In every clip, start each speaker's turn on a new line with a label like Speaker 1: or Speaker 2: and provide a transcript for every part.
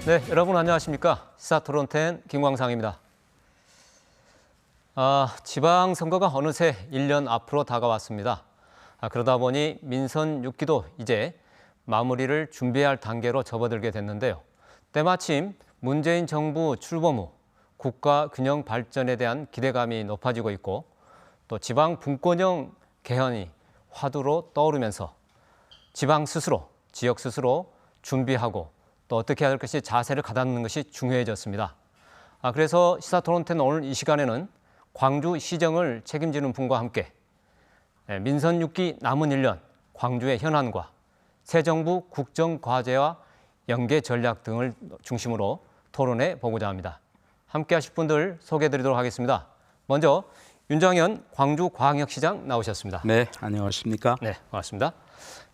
Speaker 1: 네, 여러분 안녕하십니까? 시사토론텐 김광상입니다. 지방선거가 어느새 1년 앞으로 다가왔습니다. 그러다 보니 민선 6기도 이제 마무리를 준비해야 할 단계로 접어들게 됐는데요. 때마침 문재인 정부 출범 후 국가 균형 발전에 대한 기대감이 높아지고 있고 또 지방 분권형 개헌이 화두로 떠오르면서 지방 스스로, 지역 스스로 준비하고 또 어떻게 해야 할 것이 자세를 가다듬는 것이 중요해졌습니다. 그래서 시사토론텐 오늘 이 시간에는 광주시정을 책임지는 분과 함께 민선 6기 남은 1년 광주의 현안과 새 정부 국정과제와 연계 전략 등을 중심으로 토론해 보고자 합니다. 함께 하실 분들 소개해드리도록 하겠습니다. 먼저 윤장현 광주광역시장 나오셨습니다.
Speaker 2: 네, 안녕하십니까?
Speaker 1: 네, 반갑습니다.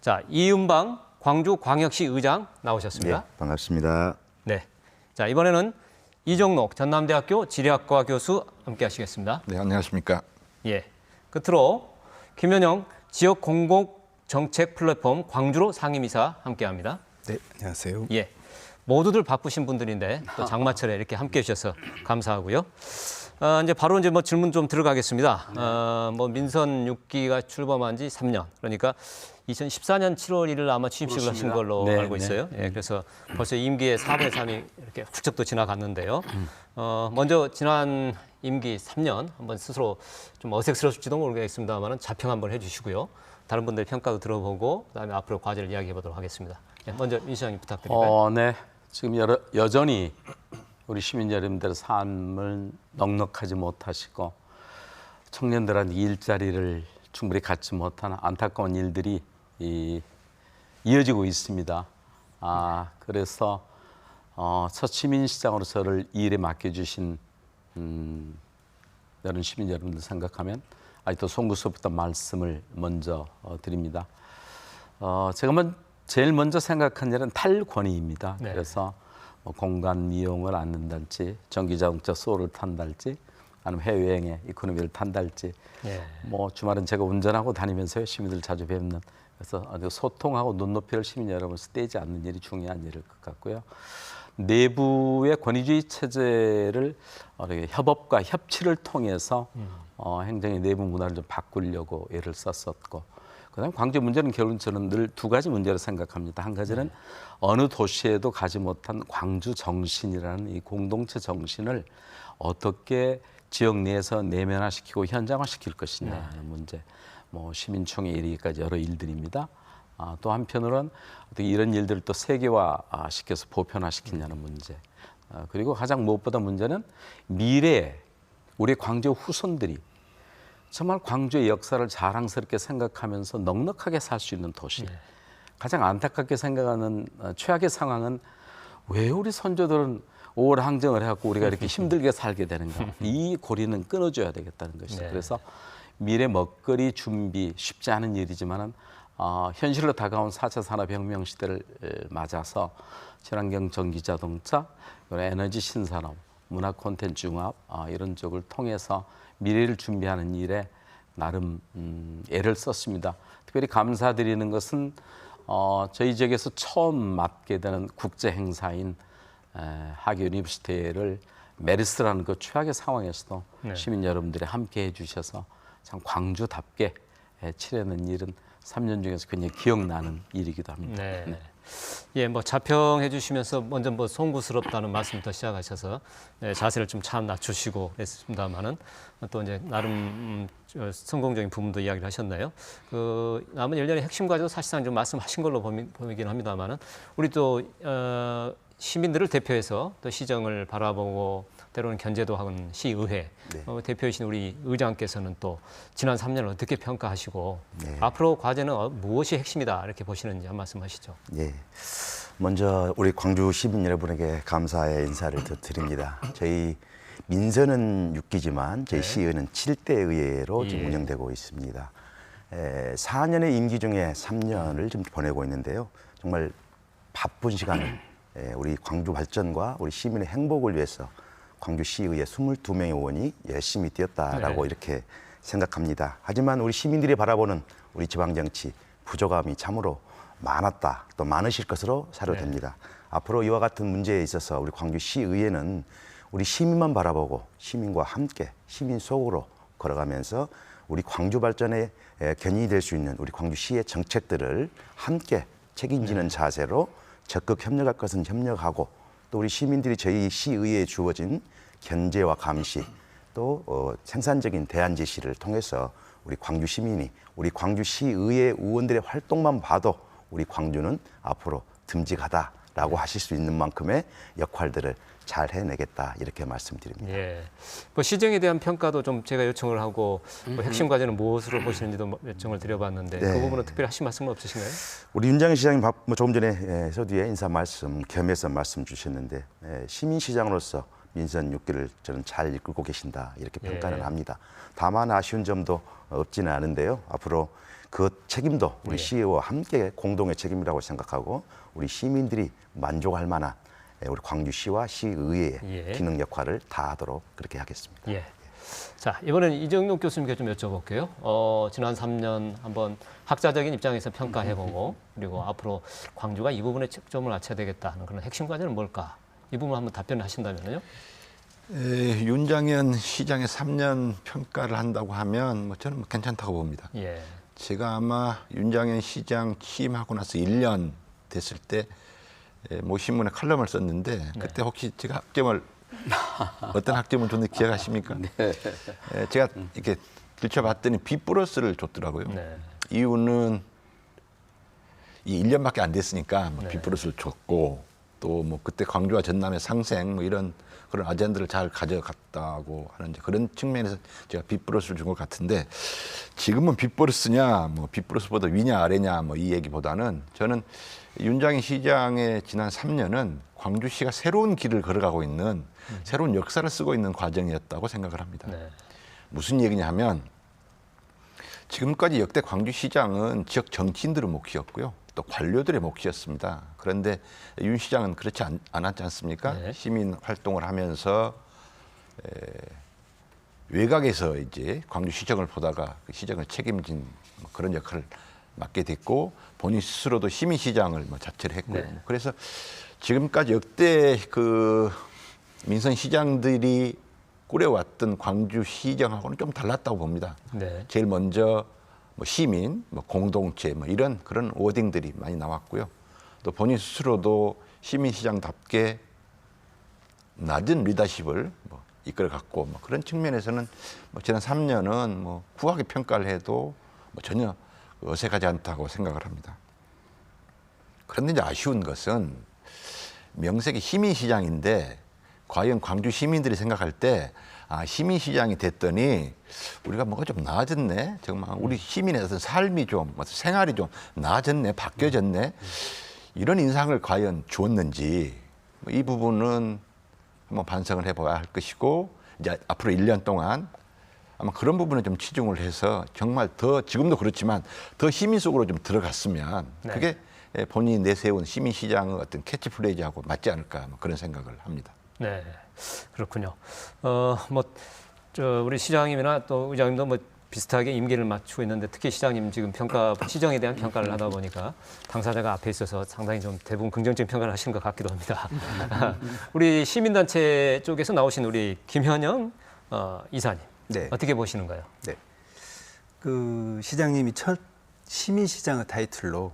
Speaker 1: 자, 이은방 광주광역시 의장 나오셨습니다.
Speaker 3: 네, 반갑습니다.
Speaker 1: 네, 자 이번에는 이종록 전남대학교 지리학과 교수 함께 하시겠습니다.
Speaker 4: 네, 안녕하십니까?
Speaker 1: 예, 끝으로 김현영 지역 공공 정책 플랫폼 광주로 상임이사 함께합니다.
Speaker 2: 네, 안녕하세요.
Speaker 1: 예, 모두들 바쁘신 분들인데 또 장마철에 이렇게 함께해 주셔서 감사하고요. 이제 바로 뭐 질문 좀 들어가겠습니다. 뭐 민선 6기가 출범한 지 3년, 그러니까 2014년 7월 1일 아마 취임식을
Speaker 2: 그렇습니다.
Speaker 1: 하신 걸로
Speaker 2: 네,
Speaker 1: 알고 있어요. 예, 그래서 벌써 임기의 4분의 3이 이렇게 훌쩍 또 지나갔는데요. 먼저 지난 임기 3년 한번 스스로 좀 어색스러울지도 모르겠습니다만 자평 한번 해주시고요. 다른 분들 평가도 들어보고 그다음에 앞으로 과제를 이야기해 보도록 하겠습니다. 예, 먼저 민 시장님 부탁드릴까요?
Speaker 2: 네, 지금 여전히 우리 시민 여러분들의 삶을 넉넉하지 못하시고 청년들한테 일자리를 충분히 갖지 못하는 안타까운 일들이 이어지고 있습니다. 그래서 첫 시민시장으로 저를 이 일에 맡겨주신 여러 시민 여러분들 생각하면 아직도 송구스럽던 말씀을 먼저 드립니다. 제가 제일 먼저 생각한 일은 탈권위입니다.
Speaker 1: 네.
Speaker 2: 그래서 뭐 공간 이용을 않는달지, 전기자동차 소를 탄달지, 아니면 해외여행에 이코노미를 탄달지,
Speaker 1: 예.
Speaker 2: 뭐 주말은 제가 운전하고 다니면서 시민들 자주 뵙는, 그래서 아주 소통하고 눈높이를 시민 여러분을 떼지 않는 일이 중요한 일일 것 같고요. 내부의 권위주의 체제를 협업과 협치를 통해서 행정의 내부 문화를 좀 바꾸려고 애를 썼었고, 그다음에 광주 문제는 결국은 저는 늘 두 가지 문제로 생각합니다. 한 가지는 어느 도시에도 가지 못한 광주 정신이라는 이 공동체 정신을 어떻게 지역 내에서 내면화시키고 현장화시킬 것이냐는 문제. 뭐 시민총회 이르기까지 여러 일들입니다. 또 한편으로는 어떻게 이런 일들을 또 세계화시켜서 보편화시키냐는 문제. 그리고 가장 무엇보다 문제는 미래에 우리 광주 후손들이 정말 광주의 역사를 자랑스럽게 생각하면서 넉넉하게 살 수 있는 도시. 가장 안타깝게 생각하는 최악의 상황은 왜 우리 선조들은 5월 항쟁을 해갖고 우리가 이렇게 힘들게 살게 되는가. 이 고리는 끊어줘야 되겠다는 것이죠.
Speaker 1: 네.
Speaker 2: 그래서 미래 먹거리 준비 쉽지 않은 일이지만은 현실로 다가온 4차 산업혁명 시대를 맞아서 친환경 전기자동차, 에너지 신산업, 문화 콘텐츠 융합 이런 쪽을 통해서 미래를 준비하는 일에 나름 애를 썼습니다. 특별히 감사드리는 것은 저희 지역에서 처음 맡게 되는 국제 행사인 하계 유니버시티를 메르스라는 그 최악의 상황에서도
Speaker 1: 네.
Speaker 2: 시민 여러분들이 함께 해주셔서 참 광주답게 치르는 일은 3년 중에서 굉장히 기억나는 일이기도 합니다.
Speaker 1: 네.
Speaker 2: 네.
Speaker 1: 예, 뭐 자평해 주시면서 먼저 뭐 송구스럽다는 말씀부터 시작하셔서 자세를 좀 참 낮추시고 그랬습니다만은 또 이제 나름 성공적인 부분도 이야기를 하셨나요? 그 남은 1년의 핵심 과제도 사실상 좀 말씀하신 걸로 보이긴 합니다만은 우리 또 시민들을 대표해서 또 시정을 바라보고 때로는 견제도 하는 시의회
Speaker 3: 네.
Speaker 1: 대표이신 우리 의장께서는 또 지난 3년을 어떻게 평가하시고
Speaker 3: 네.
Speaker 1: 앞으로 과제는 무엇이 핵심이다 이렇게 보시는지 한 말씀 하시죠.
Speaker 3: 예. 먼저 우리 광주 시민 여러분에게 감사의 인사를 드립니다. 저희 민선은 6기지만 저희 시의회는 7대 의회로 지금 운영되고 있습니다. 4년의 임기 중에 3년을 좀 보내고 있는데요. 정말 바쁜 시간을 우리 광주 발전과 우리 시민의 행복을 위해서 광주시의회 22명의 의원이 열심히 뛰었다라고 이렇게 생각합니다. 하지만 우리 시민들이 바라보는 우리 지방정치 부족함이 참으로 많았다, 또 많으실 것으로 사료됩니다. 앞으로 이와 같은 문제에 있어서 우리 광주시의회는 우리 시민만 바라보고 시민과 함께 시민 속으로 걸어가면서 우리 광주 발전에 견인이 될 수 있는 우리 광주시의 정책들을 함께 책임지는 자세로 적극 협력할 것은 협력하고, 또 우리 시민들이 저희 시의회에 주어진 견제와 감시, 또 생산적인 대안 제시를 통해서 우리 광주 시민이 우리 광주시의회 의원들의 활동만 봐도 우리 광주는 앞으로 듬직하다라고 하실 수 있는 만큼의 역할들을 잘 해내겠다, 이렇게 말씀드립니다.
Speaker 1: 예. 뭐 시정에 대한 평가도 좀 제가 요청을 하고 뭐 핵심 과제는 무엇으로 보시는지도 요청을 드려봤는데
Speaker 3: 네.
Speaker 1: 그 부분은 특별히 하신 말씀은 없으신가요?
Speaker 3: 우리 윤장현 시장님 조금 전에 서두에 인사 말씀 겸해서 말씀 주셨는데, 시민시장으로서 민선 6기를 저는 잘 이끌고 계신다, 이렇게 평가는 합니다. 다만 아쉬운 점도 없지는 않은데요. 앞으로 그 책임도 우리 시의회와 함께 공동의 책임이라고 생각하고, 우리 시민들이 만족할 만한 우리 광주시와 시의회의 기능 역할을 다하도록 그렇게 하겠습니다.
Speaker 1: 예. 자, 이번엔 이정용 교수님께 좀 여쭤볼게요. 지난 3년 한번 학자적인 입장에서 평가해보고, 그리고 앞으로 광주가 이 부분에 초점을 맞춰야 되겠다는 그런 핵심 과제는 뭘까? 이 부분 한번 답변을 하신다면요.
Speaker 4: 윤장현 시장의 3년 평가를 한다고 하면 뭐 저는 괜찮다고 봅니다.
Speaker 1: 예.
Speaker 4: 제가 아마 윤장현 시장 취임하고 나서 1년 됐을 때 모 신문에 칼럼을 썼는데, 그때 혹시 제가 학점을 어떤 학점을 줬는지 기억하십니까? 제가 이렇게 들춰봤더니 B 플러스를 줬더라고요.
Speaker 1: 네.
Speaker 4: 이유는 이 1년밖에 안 됐으니까 뭐 B 플러스를 줬고, 또 뭐 그때 광주와 전남의 상생 뭐 이런 그런 아젠다를 잘 가져갔다고 하는 그런 측면에서 제가 B 플러스를 준 것 같은데, 지금은 B 플러스냐 뭐 B 플러스보다 위냐 아래냐 뭐 이 얘기보다는 저는 윤장현 시장의 지난 3년은 광주시가 새로운 길을 걸어가고 있는 새로운 역사를 쓰고 있는 과정이었다고 생각을 합니다.
Speaker 1: 네.
Speaker 4: 무슨 얘기냐 하면, 지금까지 역대 광주시장은 지역 정치인들의 몫이었고요, 또 관료들의 몫이었습니다. 그런데 윤 시장은 그렇지 않았지 않습니까?
Speaker 1: 네.
Speaker 4: 시민 활동을 하면서 외곽에서 이제 광주시정을 보다가 그 시정을 책임진 그런 역할을 맡게 됐고, 본인 스스로도 시민시장을 뭐 자처를 했고요.
Speaker 1: 네.
Speaker 4: 그래서 지금까지 역대 그 민선 시장들이 꾸려왔던 광주시정하고는 좀 달랐다고 봅니다.
Speaker 1: 네.
Speaker 4: 제일 먼저 뭐 시민, 뭐 공동체, 뭐 이런 그런 워딩들이 많이 나왔고요. 또 본인 스스로도 시민시장답게 낮은 리더십을 뭐 이끌어갔고, 뭐 그런 측면에서는 뭐 지난 3년은 뭐 후하게 평가를 해도 뭐 전혀 어색하지 않다고 생각을 합니다. 그런데 이제 아쉬운 것은 명색이 시민시장인데, 과연 광주 시민들이 생각할 때 시민시장이 됐더니 우리가 뭐가 좀 나아졌네, 정말 우리 시민의 어떤 삶이 좀 생활이 좀 나아졌네, 바뀌어졌네, 이런 인상을 과연 주었는지, 이 부분은 한번 반성을 해봐야 할 것이고, 이제 앞으로 1년 동안 아마 그런 부분에 좀 치중을 해서 정말 더, 지금도 그렇지만 더 시민 속으로 좀 들어갔으면 그게 본인이 내세운 시민시장의 어떤 캐치프레이즈하고 맞지 않을까, 뭐 그런 생각을 합니다.
Speaker 1: 네, 그렇군요. 우리 시장님이나 또 의장님도 뭐 비슷하게 임기를 맞추고 있는데, 특히 시장님 지금 시정에 대한 평가를 하다 보니까 당사자가 앞에 있어서 상당히 좀 대부분 긍정적인 평가를 하시는 것 같기도 합니다. 우리 시민단체 쪽에서 나오신 우리 김현영 이사님,
Speaker 5: 네.
Speaker 1: 어떻게 보시는가요?
Speaker 5: 네. 그 시장님이 첫 시민시장의 타이틀로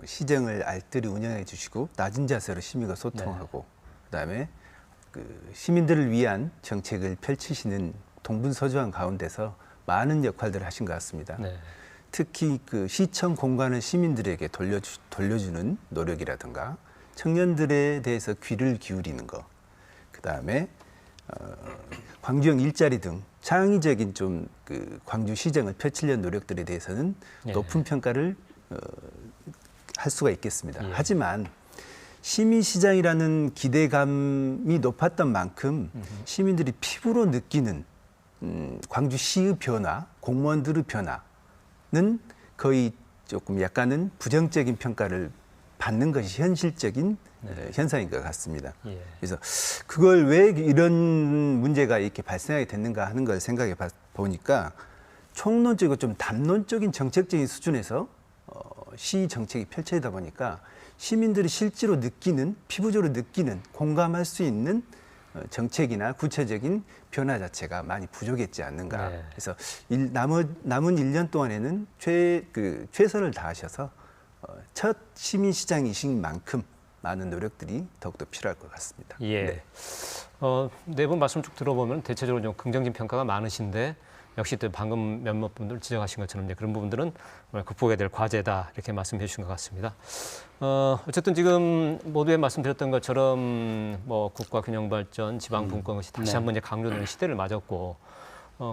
Speaker 5: 시정을 알뜰히 운영해 주시고, 낮은 자세로 시민과 소통하고, 그다음에 그 시민들을 위한 정책을 펼치시는 동분서주한 가운데서 많은 역할들을 하신 것 같습니다.
Speaker 1: 네.
Speaker 5: 특히 그 시청 공간을 시민들에게 돌려주는 노력이라든가, 청년들에 대해서 귀를 기울이는 거, 그다음에 광주형 일자리 등 창의적인 좀 그 광주 시정을 펼치려는 노력들에 대해서는 높은 평가를 할 수가 있겠습니다. 하지만 시민시장이라는 기대감이 높았던 만큼 시민들이 피부로 느끼는 광주시의 변화, 공무원들의 변화는 거의 조금 약간은 부정적인 평가를 받는 것이 현실적인 현상인 것 같습니다. 그래서 그걸 왜 이런 문제가 이렇게 발생하게 됐는가 하는 걸 생각해 보니까 총론적이고 좀 담론적인 정책적인 수준에서 시 정책이 펼쳐지다 보니까 시민들이 실제로 느끼는, 피부적으로 느끼는, 공감할 수 있는 정책이나 구체적인 변화 자체가 많이 부족했지 않는가.
Speaker 1: 네.
Speaker 5: 그래서 남은 1년 동안에는 최선을 다하셔서 첫 시민시장이신 만큼 많은 노력들이 더욱더 필요할 것 같습니다.
Speaker 1: 예.
Speaker 5: 네.
Speaker 1: 네 분 말씀 쭉 들어보면 대체적으로 좀 긍정적인 평가가 많으신데 역시 또 방금 몇몇 분들 지적하신 것처럼 이제 그런 부분들은 극복해야 될 과제다 이렇게 말씀해 주신 것 같습니다. 어쨌든 지금 모두에 말씀드렸던 것처럼 뭐 국가균형발전, 지방분권 것이 다시 한번 이제 강조되는 시대를 맞았고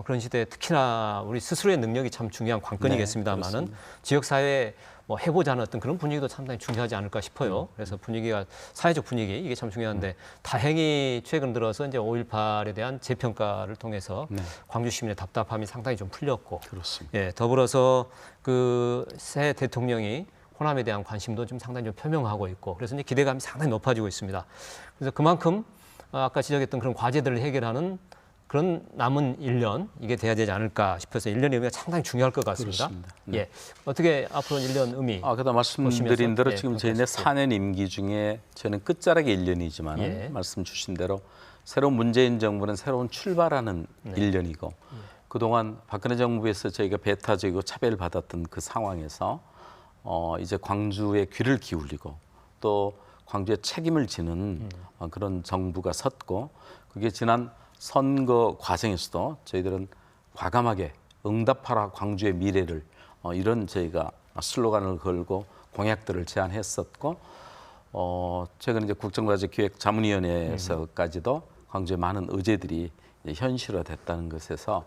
Speaker 1: 그런 시대에 특히나 우리 스스로의 능력이 참 중요한 관건이겠습니다만은 지역사회에 뭐 해보자는 어떤 그런 분위기도 상당히 중요하지 않을까 싶어요. 그래서 분위기가 사회적 분위기 이게 참 중요한데 다행히 최근 들어서 이제 5.18에 대한 재평가를 통해서 광주 시민의 답답함이 상당히 좀 풀렸고,
Speaker 2: 그렇습니다.
Speaker 1: 예, 더불어서 그 새 대통령이 호남에 대한 관심도 좀 상당히 좀 표명하고 있고, 그래서 이제 기대감이 상당히 높아지고 있습니다. 그래서 그만큼 아까 지적했던 그런 과제들을 해결하는 그런 남은 1년 이게 돼야 되지 않을까 싶어서 1년의 의미가 상당히 중요할 것 같습니다.
Speaker 2: 그렇습니다. 네.
Speaker 1: 예, 어떻게 앞으로 1년 의미?
Speaker 2: 그다 말씀드린 대로
Speaker 1: 예,
Speaker 2: 지금 저희네
Speaker 1: 평가하십시오.
Speaker 2: 4년 임기 중에 저는 끝자락의 1년이지만
Speaker 1: 예.
Speaker 2: 말씀 주신 대로 새로운 문재인 정부는 새로운 출발하는 1년이고 그동안 박근혜 정부에서 저희가 배타적이고 차별받았던 그 상황에서 이제 광주에 귀를 기울이고 또 광주에 책임을 지는 그런 정부가 섰고 그게 지난 선거 과정에서도 저희들은 과감하게 응답하라 광주의 미래를 이런 저희가 슬로건을 걸고 공약들을 제안했었고 최근 이제 국정과제기획자문위원회에서까지도 광주의 많은 의제들이 이제 현실화됐다는 것에서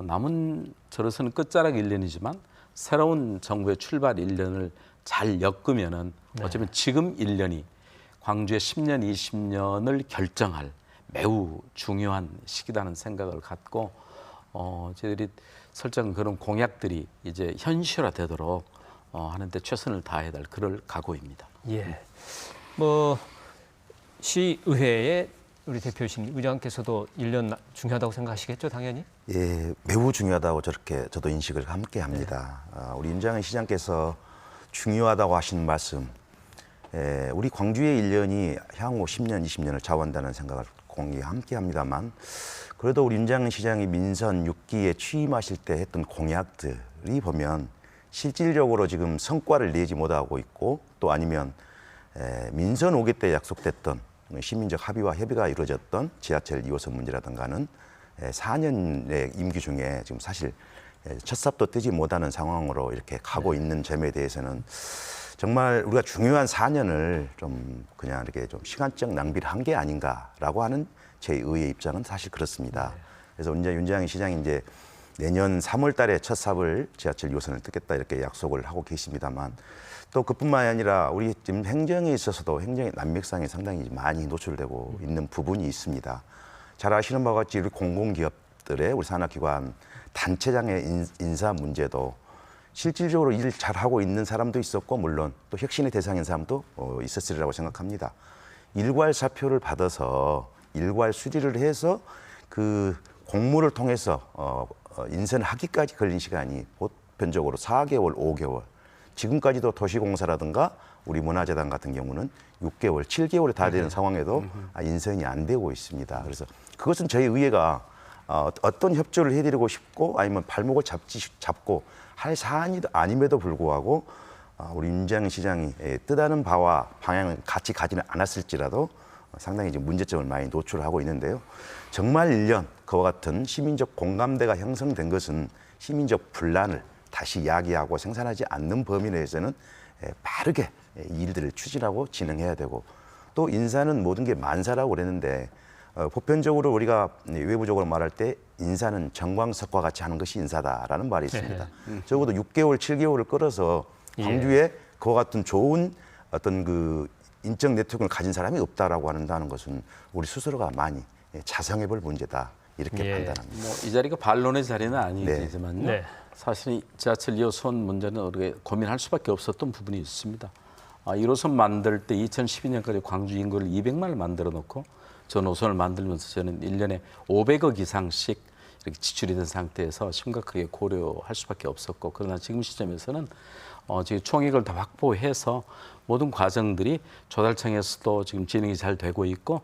Speaker 2: 남은 저로서는 끝자락 1년이지만 새로운 정부의 출발 1년을 잘 엮으면은 어쩌면 지금 1년이 광주의 10년, 20년을 결정할 매우 중요한 시기라는 생각을 갖고 저희들이 설정 그런 공약들이 이제 현실화되도록 하는데 최선을 다해야 될 그럴 각오입니다.
Speaker 1: 예, 뭐 시의회의 우리 대표이신 의장께서도 1년 중요하다고 생각하시겠죠, 당연히?
Speaker 3: 예, 매우 중요하다고 저렇게 저도 인식을 함께 합니다. 우리 임장현 시장께서 중요하다고 하시는 말씀, 우리 광주의 1년이 향후 10년, 20년을 좌우한다는 생각을 공히 함께 합니다만 그래도 우리 임장현 시장이 민선 6기에 취임하실 때 했던 공약들이 보면 실질적으로 지금 성과를 내지 못하고 있고 또 아니면 민선 5기 때 약속됐던 시민적 합의와 협의가 이루어졌던 지하철 2호선 문제라든가는 4년의 임기 중에 지금 사실 첫 삽도 뜨지 못하는 상황으로 이렇게 가고 있는 점에 대해서는 정말 우리가 중요한 4년을 좀 그냥 이렇게 좀 시간적 낭비를 한 게 아닌가라고 하는 제 의의 입장은 사실 그렇습니다. 그래서 이제 윤재양 시장이 이제 내년 3월 달에 첫 삽을 지하철 2호선을 뜯겠다 이렇게 약속을 하고 계십니다만 또 그뿐만이 아니라 우리 지금 행정에 있어서도 행정의 난맥상에 상당히 많이 노출되고 있는 부분이 있습니다. 잘 아시는 바와 같이 우리 공공기업들의 우리 산하기관 단체장의 인사 문제도 실질적으로 일을 잘하고 있는 사람도 있었고 물론 또 혁신의 대상인 사람도 있었으리라고 생각합니다. 일괄 사표를 받아서 일괄 수리를 해서 그 공모를 통해서 인선하기까지 걸린 시간이 보편적으로 4개월, 5개월. 지금까지도 도시공사라든가 우리 문화재단 같은 경우는 6개월, 7개월이 다 되는 상황에도 인선이 안 되고 있습니다. 그래서 그것은 저희 의회가 어떤 협조를 해드리고 싶고 아니면 발목을 잡고 할 사안이 아님에도 불구하고 우리 윤재양 시장이 뜻하는 바와 방향을 같이 가지는 않았을지라도 상당히 지금 문제점을 많이 노출하고 있는데요. 정말 1년 그와 같은 시민적 공감대가 형성된 것은 시민적 분란을 다시 야기하고 생산하지 않는 범위 내에서는 빠르게 일들을 추진하고 진행해야 되고 또 인사는 모든 게 만사라고 그랬는데 보편적으로 우리가 외부적으로 말할 때 인사는 정광석과 같이 하는 것이 인사다라는 말이 있습니다. 적어도 6개월, 7개월을 끌어서 광주에 그와 같은 좋은 어떤 그 인적 네트워크를 가진 사람이 없다라고 한다는 것은 우리 스스로가 많이 자성해 볼 문제다 이렇게 판단합니다.
Speaker 2: 뭐 이 자리가 반론의 자리는 아니지만요.
Speaker 1: 네.
Speaker 2: 사실 지하철 2호선 문제는 우리가 고민할 수밖에 없었던 부분이 있습니다. 1호선 만들 때 2012년까지 광주 인구를 200만을 만들어 놓고 전 노선을 만들면서 저는 1년에 500억 이상씩 이렇게 지출이 된 상태에서 심각하게 고려할 수밖에 없었고 그러나 지금 시점에서는 지금 총액을 다 확보해서 모든 과정들이 조달청에서도 지금 진행이 잘 되고 있고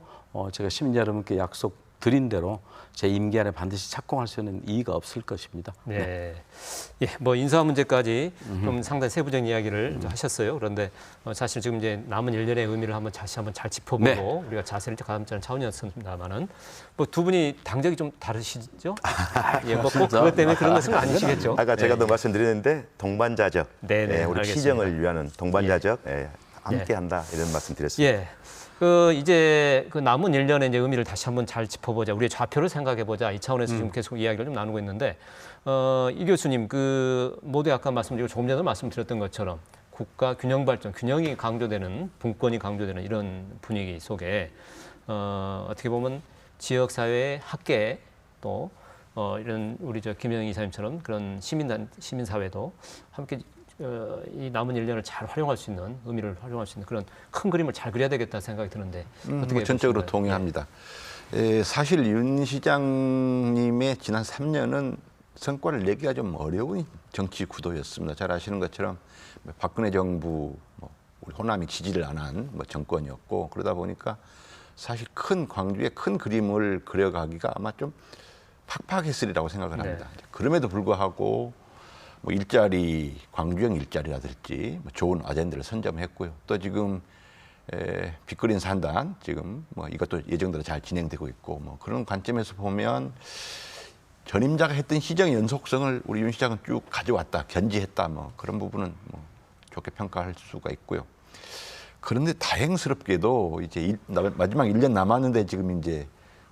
Speaker 2: 제가 시민 여러분께 약속 드린 대로 제 임기 안에 반드시 착공할 수 있는 이의가 없을 것입니다.
Speaker 1: 네. 예, 뭐 인사 문제까지 좀 상당히 세부적인 이야기를 좀 하셨어요. 그런데 사실 지금 이제 남은 1년의 의미를 다시 한번 잘 짚어보고
Speaker 2: 네.
Speaker 1: 우리가 자세를 가감자는 차원이었습니다만은 뭐 두 분이 다른 게 좀 다르시죠? 예, 뭐 꼭 그것 때문에 그런 것은 아니시겠죠?
Speaker 3: 아까 제가 더 말씀드렸는데 동반자적,
Speaker 1: 네네,
Speaker 3: 우리
Speaker 1: 알겠습니다.
Speaker 3: 시정을 위한 동반자적 함께한다 이런 말씀드렸습니다.
Speaker 1: 예. 이제 그 남은 1년의 이제 의미를 다시 한번 잘 짚어보자. 우리의 좌표를 생각해보자. 이 차원에서 지금 계속 이야기를 좀 나누고 있는데, 이 교수님, 모두 아까 말씀드리고 조금 전에 말씀드렸던 것처럼 국가 균형 발전, 균형이 강조되는, 분권이 강조되는 이런 분위기 속에, 어떻게 보면 지역사회의 학계 또, 이런 우리 김영희 이사님처럼 그런 시민사회도 함께 이 남은 1년을 잘 활용할 수 있는 의미를 활용할 수 있는 그런 큰 그림을 잘 그려야 되겠다 생각이 드는데 어떻게
Speaker 4: 전적으로
Speaker 1: 보시나요?
Speaker 4: 동의합니다. 사실 윤 시장님의 지난 3년은 성과를 내기가 좀 어려운 정치 구도였습니다. 잘 아시는 것처럼 박근혜 정부, 우리 호남이 지지를 안 한 정권이었고 그러다 보니까 사실 큰 광주의 큰 그림을 그려가기가 아마 좀 팍팍했으리라고 생각을 합니다.
Speaker 1: 네.
Speaker 4: 그럼에도 불구하고 일자리, 광주형 일자리라든지 좋은 아젠다를 선점했고요. 또 지금 빅그린 산단 지금 이것도 예정대로 잘 진행되고 있고 그런 관점에서 보면 전임자가 했던 시정의 연속성을 우리 윤 시장은 쭉 가져왔다, 견지했다 그런 부분은 좋게 평가할 수가 있고요. 그런데 다행스럽게도 이제 마지막 1년 남았는데 지금 이제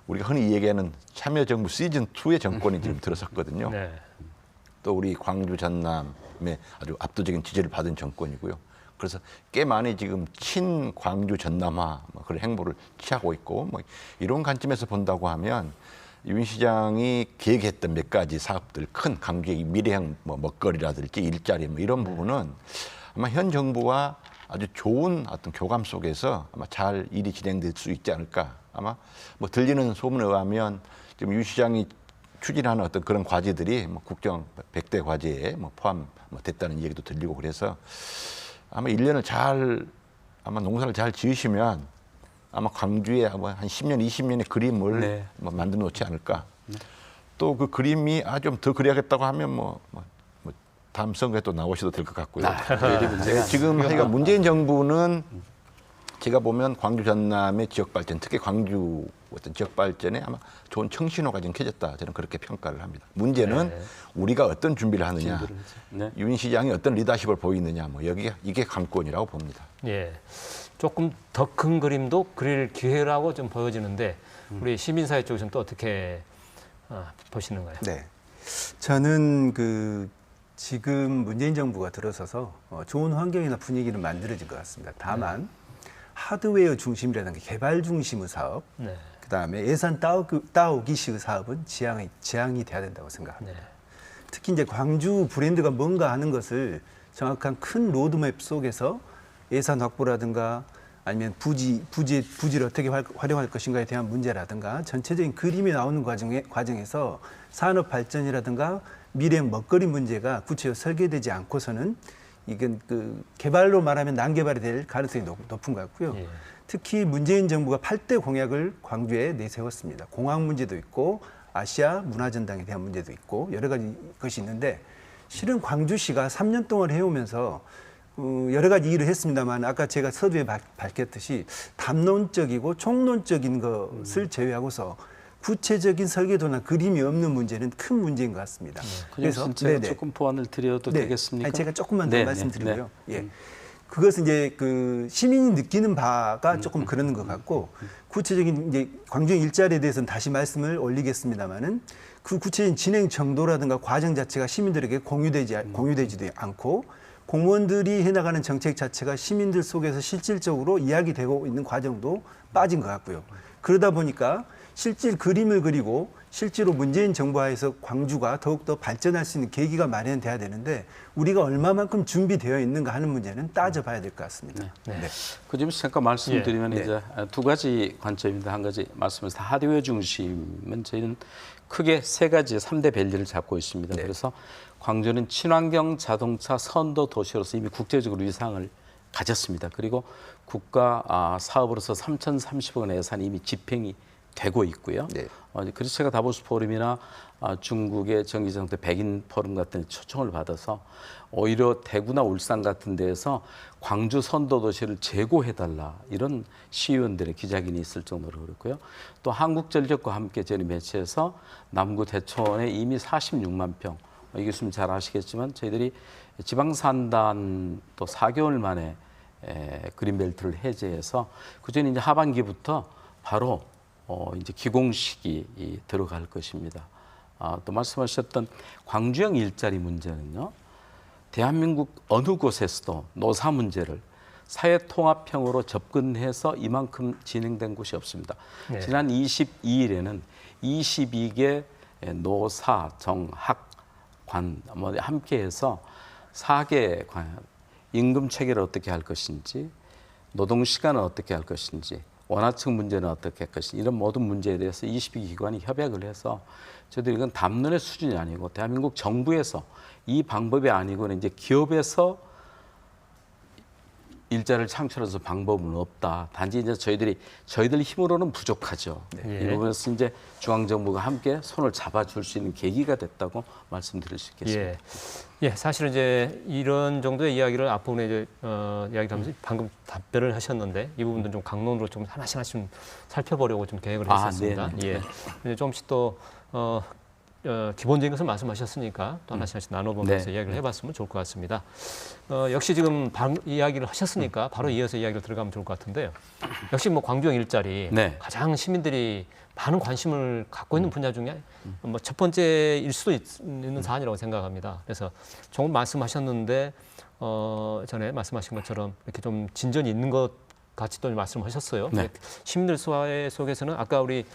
Speaker 4: 우리가 흔히 얘기하는 참여정부 시즌 2의 정권이 지금 들어섰거든요.
Speaker 1: 네.
Speaker 4: 또 우리 광주 전남의 아주 압도적인 지지를 받은 정권이고요. 그래서 꽤 많이 지금 친광주 전남화 그런 행보를 취하고 있고 이런 관점에서 본다고 하면 윤 시장이 계획했던 몇 가지 사업들, 큰 광주의 미래형 먹거리라든지 일자리 이런 부분은 아마 현 정부와 아주 좋은 어떤 교감 속에서 아마 잘 일이 진행될 수 있지 않을까. 아마 들리는 소문에 의하면 지금 윤 시장이 추진하는 어떤 그런 과제들이 국정 100대 과제에 포함됐다는 얘기도 들리고 그래서 아마 1년을 아마 농사를 잘 지으시면 아마 광주에 아마 한 10년, 20년의 그림을 만들어 놓지 않을까. 또 그 그림이 좀 더 그려야겠다고 하면 다음 선거에 또 나오셔도 될 것 같고요. 지금 하여간 문재인 정부는 제가 보면 광주 전남의 지역 발전, 특히 광주 어떤 지역 발전에 아마 좋은 청신호가 좀 켜졌다. 저는 그렇게 평가를 합니다. 문제는 우리가 어떤 준비를 하느냐, 윤 시장이 어떤 리더십을 보이느냐, 이게 관건이라고 봅니다.
Speaker 1: 예, 조금 더 큰 그림도 그릴 기회라고 좀 보여지는데 우리 시민사회 쪽에서는 또 어떻게 보시는가요?
Speaker 5: 네, 저는 지금 문재인 정부가 들어서서 좋은 환경이나 분위기를 만들어진 것 같습니다. 다만 하드웨어 중심이라든가 개발 중심의 사업, 그다음에 예산 따오기 식의 사업은 지양이 돼야 된다고 생각합니다. 특히 이제 광주 브랜드가 뭔가 하는 것을 정확한 큰 로드맵 속에서 예산 확보라든가 아니면 부지를 어떻게 활용할 것인가에 대한 문제라든가 전체적인 그림이 나오는 과정에서 산업 발전이라든가 미래형 먹거리 문제가 구체적으로 설계되지 않고서는 이건 개발로 말하면 난개발이 될 가능성이 높은 것 같고요. 특히 문재인 정부가 8대 공약을 광주에 내세웠습니다. 공항 문제도 있고 아시아 문화전당에 대한 문제도 있고 여러 가지 것이 있는데 실은 광주시가 3년 동안 해오면서 여러 가지 일을 했습니다만 아까 제가 서두에 밝혔듯이 담론적이고 총론적인 것을 제외하고서 구체적인 설계도나 그림이 없는 문제는 큰 문제인 것 같습니다.
Speaker 2: 그래서 제가 조금 보완을 드려도 되겠습니까?
Speaker 5: 제가 조금만 더 말씀드리고요. 그것은 이제 시민이 느끼는 바가 조금 그러는 것 같고 구체적인 이제 광주형 일자리에 대해서는 다시 말씀을 올리겠습니다만은 그 구체적인 진행 정도라든가 과정 자체가 시민들에게 공유되지도 않고 공무원들이 해나가는 정책 자체가 시민들 속에서 실질적으로 이야기되고 있는 과정도 빠진 것 같고요. 그러다 보니까 실질 그림을 그리고 실제로 문재인 정부 하에서 광주가 더욱더 발전할 수 있는 계기가 마련돼야 되는데 우리가 얼마만큼 준비되어 있는가 하는 문제는 따져봐야 될 것 같습니다.
Speaker 1: 네.
Speaker 2: 그 점에서 잠깐 말씀드리면
Speaker 5: 네.
Speaker 2: 이제 두 가지 관점인데 한 가지 말씀에서 하드웨어 중심은 저희는 크게 세 가지 3대 밸류를 잡고 있습니다. 그래서 광주는 친환경 자동차 선도 도시로서 이미 국제적으로 위상을 가졌습니다. 그리고 국가 사업으로서 3,030억 원 예산이 이미 집행이 되고 있고요.
Speaker 3: 네.
Speaker 2: 그래서 제가 다보스 포럼이나 중국의 정기정책 백인 포럼 같은 데 초청을 받아서 오히려 대구나 울산 같은 데에서 광주 선도 도시를 재고해달라 이런 시의원들의 기자회견이 있을 정도로 그렇고요. 또 한국전력과 함께 저희 매체에서 남구 대천에 이미 46만 평, 이 교수님 잘 아시겠지만 저희들이 지방산단 또 4개월 만에 그린벨트를 해제해서 그전에 이제 하반기부터 바로 이제 기공식이 들어갈 것입니다. 또 말씀하셨던 광주형 일자리 문제는요. 대한민국 어느 곳에서도 노사 문제를 사회통합형으로 접근해서 이만큼 진행된 곳이 없습니다.
Speaker 1: 네.
Speaker 2: 지난 22일에는 22개 노사, 정, 학, 관 함께해서 4개 임금 체계를 어떻게 할 것인지, 노동 시간을 어떻게 할 것인지, 원하층 문제는 어떻게 할 것인지 이런 모든 문제에 대해서 22개 기관이 협약을 해서 저희들이 이건 담론의 수준이 아니고 대한민국 정부에서 이 방법이 아니고는 이제 기업에서 일자리를 창출해서 방법은 없다. 단지 이제 저희들 힘으로는 부족하죠. 이 부분에서 이제 중앙 정부가 함께 손을 잡아줄 수 있는 계기가 됐다고 말씀드릴 수 있겠습니다.
Speaker 1: 예, 사실은 이제 이런 정도의 이야기를 앞부분에 이제 이야기하면서 방금 답변을 하셨는데 이 부분도 좀 강론으로 좀 하나씩 좀 살펴보려고 좀 계획을 했었습니다.
Speaker 2: 네네.
Speaker 1: 예, 이제 조금씩 또 기본적인 것을 말씀하셨으니까 또 하나씩 나눠보면서 이야기를 해봤으면 좋을 것 같습니다. 역시 지금 이야기를 하셨으니까 바로 이어서 이야기를 들어가면 좋을 것 같은데요. 역시 뭐 광주형 일자리 가장 시민들이 많은 관심을 갖고 있는 분야 중에 뭐 첫 번째일 수도 있는 사안이라고 생각합니다. 그래서 조금 말씀하셨는데 전에 말씀하신 것처럼 이렇게 좀 진전이 있는 것 같이 또 말씀하셨어요. 시민들 사회 속에서는 아까 우리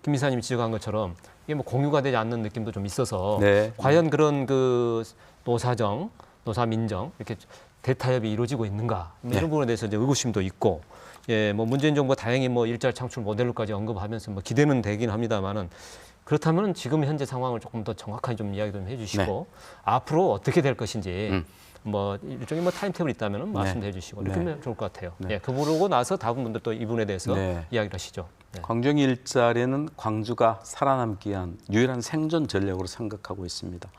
Speaker 1: 김 이사님이 지적한 것처럼 이게 뭐 공유가 되지 않는 느낌도 좀 있어서 과연 그런 그 노사정, 노사민정 이렇게 대타협이 이루어지고 있는가 이런 부분에 대해서 이제 의구심도 있고, 예, 뭐 문재인 정부가 다행히 뭐 일자리 창출 모델로까지 언급하면서 뭐 기대는 되긴 합니다만은 그렇다면 지금 현재 상황을 조금 더 정확하게 좀 이야기 좀 해주시고 앞으로 어떻게 될 것인지. 뭐 일종의 뭐 타임테이블이 있다면 말씀해 주시고 이렇게 하면 좋을 것 같아요. 예, 그러고 나서 다른 분들 또 이 부분에 대해서 이야기를 하시죠.
Speaker 2: 광주형 일자리는 광주가 살아남기 위한 유일한 생존 전략으로 생각하고 있습니다.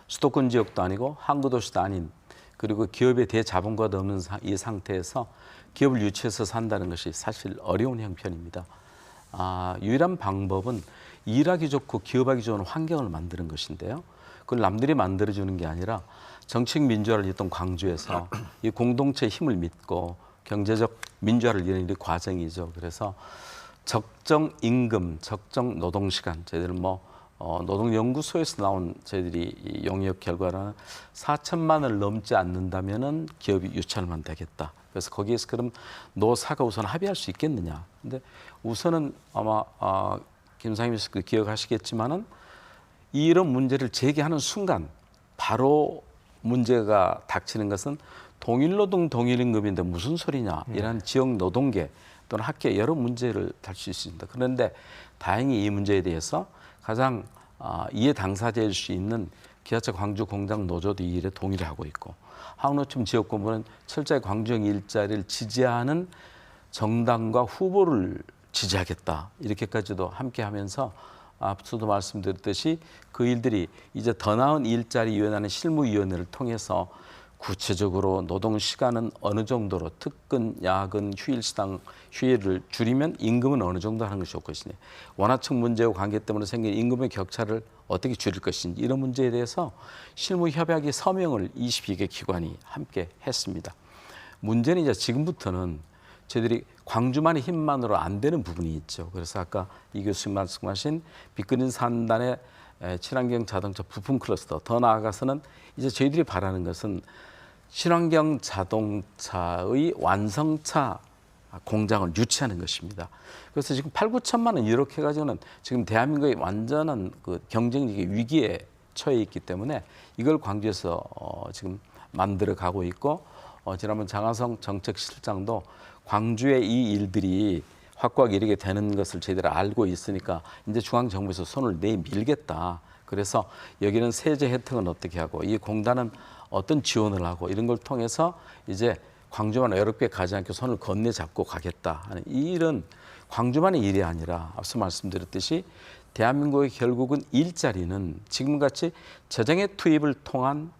Speaker 2: 수도권 지역도 아니고 항구 도시도 아닌, 그리고 기업의 대자본과도 없는 이 상태에서 기업을 유치해서 산다는 것이 사실 어려운 형편입니다. 유일한 방법은 일하기 좋고 기업하기 좋은 환경을 만드는 것인데요. 그걸 남들이 만들어주는 게 아니라 정책 민주화를 했던 광주에서 이 공동체의 힘을 믿고 경제적 민주화를 이루는 과정이죠. 그래서 적정 임금, 적정 노동 시간, 저희들은 뭐 노동연구소에서 나온 저희들이 용역 결과는 4천만을 넘지 않는다면은 기업이 유치하면 되겠다. 그래서 거기에서 그럼 노사가 우선 합의할 수 있겠느냐. 근데 우선은 아마 김상임 씨 기억하시겠지만은 이런 문제를 제기하는 순간 바로 문제가 닥치는 것은 동일노동 동일임금인데 무슨 소리냐 이런 지역 노동계 또는 학계 여러 문제를 다룰 수 있습니다. 그런데 다행히 이 문제에 대해서 가장 이해 당사자일 수 있는 기아차 광주 공장 노조도 이 일에 동의를 하고 있고, 항노총 지역본부는 철저히 광주형 일자리를 지지하는 정당과 후보를 지지하겠다 이렇게까지도 함께하면서 앞서도 말씀드렸듯이 그 일들이 이제 더 나은 일자리위원회는 실무위원회를 통해서 구체적으로 노동 시간은 어느 정도로 특근, 야근, 휴일수당, 휴일을 줄이면 임금은 어느 정도 하는 것이 좋을 것이냐, 원하층 문제와 관계 때문에 생긴 임금의 격차를 어떻게 줄일 것인지 이런 문제에 대해서 실무협약의 서명을 22개 기관이 함께 했습니다. 문제는 이제 지금부터는 저희들이 광주만의 힘만으로 안 되는 부분이 있죠. 그래서 아까 이 교수님 말씀하신 빅그린 산단의 친환경 자동차 부품 클러스터, 더 나아가서는 이제 저희들이 바라는 것은 친환경 자동차의 완성차 공장을 유치하는 것입니다. 그래서 지금 8, 9천만 원 이렇게 해가지고는 지금 대한민국의 완전한 그 경쟁력의 위기에 처해 있기 때문에 이걸 광주에서 지금 만들어 가고 있고 지난번 장하성 정책실장도 광주의 이 일들이 확고하게 이르게 되는 것을 저희들이 알고 있으니까 이제 중앙정부에서 손을 내밀겠다. 그래서 여기는 세제 혜택은 어떻게 하고 이 공단은 어떤 지원을 하고 이런 걸 통해서 이제 광주만 어렵게 가지 않게 손을 건네잡고 가겠다 하는 이런 광주만의 일이 아니라 앞서 말씀드렸듯이 대한민국의 결국은 일자리는 지금같이 재정의 투입을 통한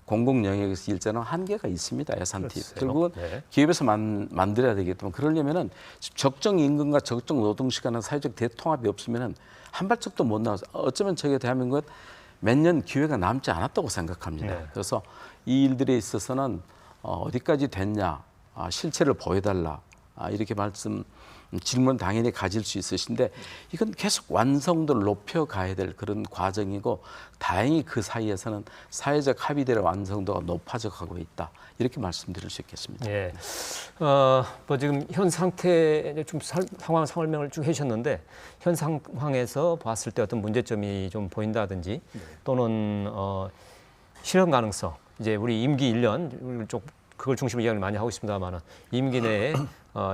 Speaker 2: 공공 영역에서 일자리는 한계가 있습니다. 예산 투입. 결국은
Speaker 1: 네.
Speaker 2: 기업에서 만들어야 되기 때문에 그러려면은 적정 임금과 적정 노동 시간은 사회적 대통합이 없으면은 한 발짝도 못 나와서 어쩌면 저게 대한민국은 몇 년 기회가 남지 않았다고 생각합니다.
Speaker 1: 네.
Speaker 2: 그래서 이 일들에 있어서는 어디까지 됐냐, 실체를 보여달라 이렇게 질문 당연히 가질 수 있으신데 이건 계속 완성도를 높여가야 될 그런 과정이고 다행히 그 사이에서는 사회적 합의대로 완성도가 높아져 가고 있다 이렇게 말씀드릴 수 있겠습니다.
Speaker 1: 예. 뭐 지금 현 상태 좀 상황 설명을 쭉 해주셨는데 현 상황에서 봤을 때 어떤 문제점이 좀 보인다든지 또는 실현 가능성 이제 우리 임기 1년 쪽 그걸 중심으로 이야기를 많이 하고 있습니다만은 임기 내에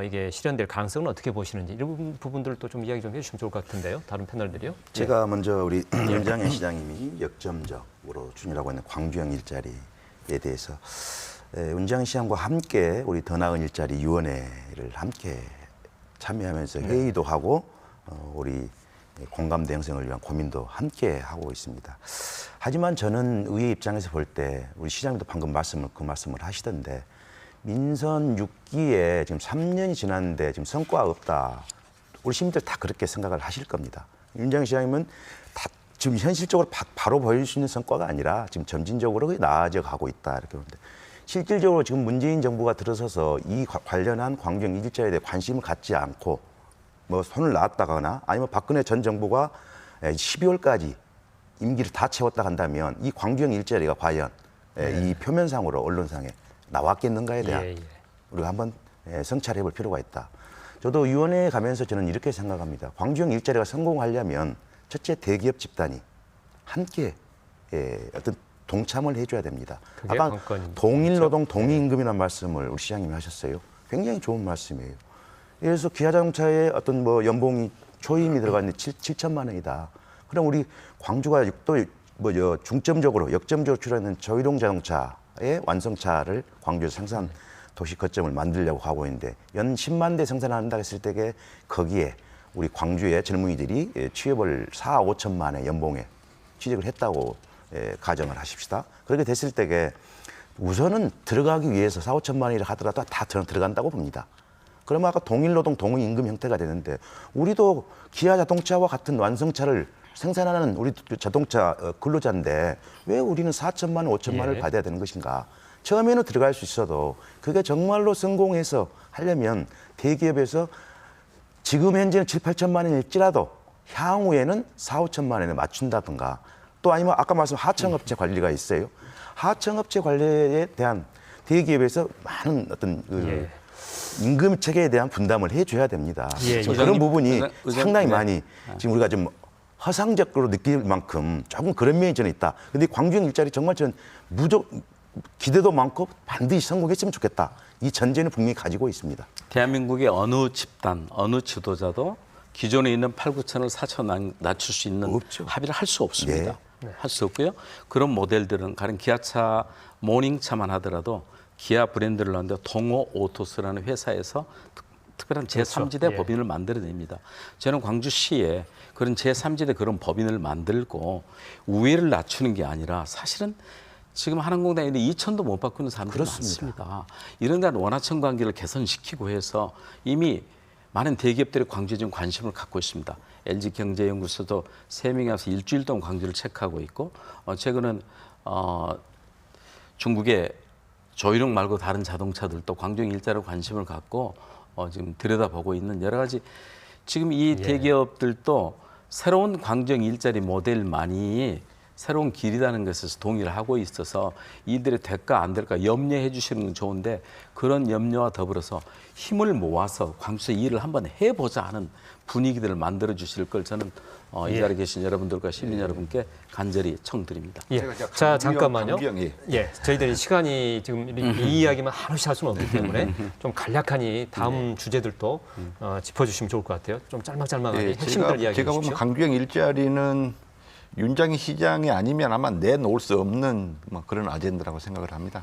Speaker 1: 이게 실현될 가능성은 어떻게 보시는지 이런 부분들도 좀 이야기 좀 해주시면 좋을 것 같은데요. 다른 패널들이요.
Speaker 3: 제가 먼저 우리 윤장현 시장님이 역점적으로 준이라고 있는 광주형 일자리에 대해서 윤장현 시장과 함께 우리 더 나은 일자리 위원회를 함께 참여하면서 회의도 하고 우리 공감대 형성을 위한 고민도 함께 하고 있습니다. 하지만 저는 의회 입장에서 볼 때 우리 시장님도 방금 그 말씀을 하시던데 민선 6기에 지금 3년이 지났는데 지금 성과가 없다. 우리 시민들 다 그렇게 생각을 하실 겁니다. 윤장현 시장님은 다 지금 현실적으로 바로 보여줄 수 있는 성과가 아니라 지금 점진적으로 나아져 가고 있다 이렇게 보는데 실질적으로 지금 문재인 정부가 들어서서 이 관련한 광주형 일자리에 대해 관심을 갖지 않고 뭐 손을 놨다거나 아니면 박근혜 전 정부가 12월까지 임기를 다 채웠다 한다면 이 광주형 일자리가 과연 이 표면상으로 언론상에 나왔겠는가에 대한 우리가 한번 성찰해 볼 필요가 있다. 저도 위원회에 가면서 저는 이렇게 생각합니다. 광주형 일자리가 성공하려면 첫째 대기업 집단이 함께 어떤 동참을 해줘야 됩니다. 아까
Speaker 1: 관건입니다.
Speaker 3: 동일노동 동일임금이라는 말씀을 우리 시장님이 하셨어요. 굉장히 좋은 말씀이에요. 그래서 기아자동차의 어떤 뭐 연봉이 초임이 들어갔는데 7천만 원이다. 그럼 우리 광주가 또 중점적으로 역점적으로 출하는 저유동 자동차의 완성차를 광주에서 생산 도시 거점을 만들려고 하고 있는데 연 10만 대 생산한다 했을 때에 거기에 우리 광주의 젊은이들이 취업을 4, 5천만 원 연봉에 취직을 했다고 가정을 하십시다. 그렇게 됐을 때에 우선은 들어가기 위해서 4, 5천만 원이라 하더라도 다 들어간다고 봅니다. 그러면 아까 동일노동 동일임금 형태가 되는데 우리도 기아자동차와 같은 완성차를 생산하는 우리 자동차 근로자인데 왜 우리는 4천만 원, 5천만 원을 받아야 되는 것인가? 처음에는 들어갈 수 있어도 그게 정말로 성공해서 하려면 대기업에서 지금 현재는 7, 8천만 원일지라도 향후에는 4, 5천만 원에 맞춘다든가 또 아니면 아까 말씀 하청업체 관리가 있어요. 하청업체 관리에 대한 대기업에서 많은 어떤 임금 체계에 대한 분담을 해줘야 됩니다. 그런 부분이 상당히 많이 지금 우리가 좀 허상적으로 느낄 만큼 조금 그런 면이 저는 있다. 근데 광주형 일자리 정말 저는 기대도 많고 반드시 성공했으면 좋겠다. 이 전제는 분명히 가지고 있습니다.
Speaker 2: 대한민국의 어느 집단, 어느 지도자도 기존에 있는 8, 9천을 4천 낮출 수 있는
Speaker 3: 없죠.
Speaker 2: 합의를 할 수 없습니다. 할 수 없고요. 그런 모델들은 가령 기아차 모닝차만 하더라도 기아 브랜드를 하는데 동호 오토스라는 회사에서 특별한 제3지대 법인을 만들어냅니다. 저는 광주시에 그런 제3지대 그런 법인을 만들고 우회를 낮추는 게 아니라 사실은 지금 한항공단에 2천도 못 바꾸는 사람들이 많습니다. 이런 데는 원하청 관계를 개선시키고 해서 이미 많은 대기업들이 광주에 좀 관심을 갖고 있습니다. LG경제연구소도 3명이 와서 일주일 동안 광주를 체크하고 있고 최근은 중국의 조일용 말고 다른 자동차들도 광주형 일자리로 관심을 갖고 지금 들여다보고 있는 여러 가지 지금 이 대기업들도 새로운 광주형 일자리 모델만이 새로운 길이라는 것에서 동의를 하고 있어서 이들의 될까 안 될까 염려해 주시는 건 좋은데 그런 염려와 더불어서 힘을 모아서 광주에서 일을 한번 해보자 하는 분위기들을 만들어 주실 걸 저는 이 자리에 계신 여러분들과 시민 여러분께 간절히 청드립니다.
Speaker 1: 예. 자, 잠깐만요.
Speaker 4: 강규영,
Speaker 1: 예, 저희들이 시간이 지금 이 이야기만 하루씩 할 수는 없기 때문에 좀 간략하니 다음 주제들도 짚어주시면 좋을 것 같아요. 좀 짤막짤막하게 핵심들 이야기해
Speaker 4: 제가 보면
Speaker 1: 주십시오.
Speaker 4: 강규영 일자리는 윤장희 시장이 아니면 아마 내놓을 수 없는 뭐 그런 아젠다라고 생각을 합니다.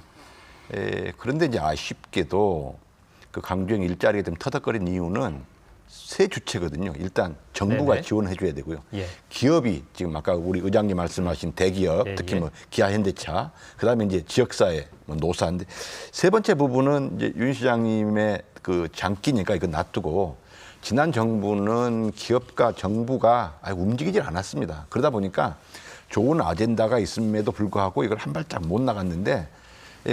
Speaker 4: 그런데 이제 아쉽게도 그 강규영 일자리가 좀 터덕거린 이유는 세 주체거든요. 일단 정부가
Speaker 1: 네네.
Speaker 4: 지원해 줘야 되고요.
Speaker 1: 예.
Speaker 4: 기업이 지금 아까 우리 의장님 말씀하신 대기업,
Speaker 1: 예,
Speaker 4: 특히
Speaker 1: 예.
Speaker 4: 뭐 기아 현대차, 그다음에 이제 지역사회, 뭐 노사인데 세 번째 부분은 이제 윤 시장님의 그 장기니까 이거 놔두고 지난 정부는 기업과 정부가 움직이질 않았습니다. 그러다 보니까 좋은 아젠다가 있음에도 불구하고 이걸 한 발짝 못 나갔는데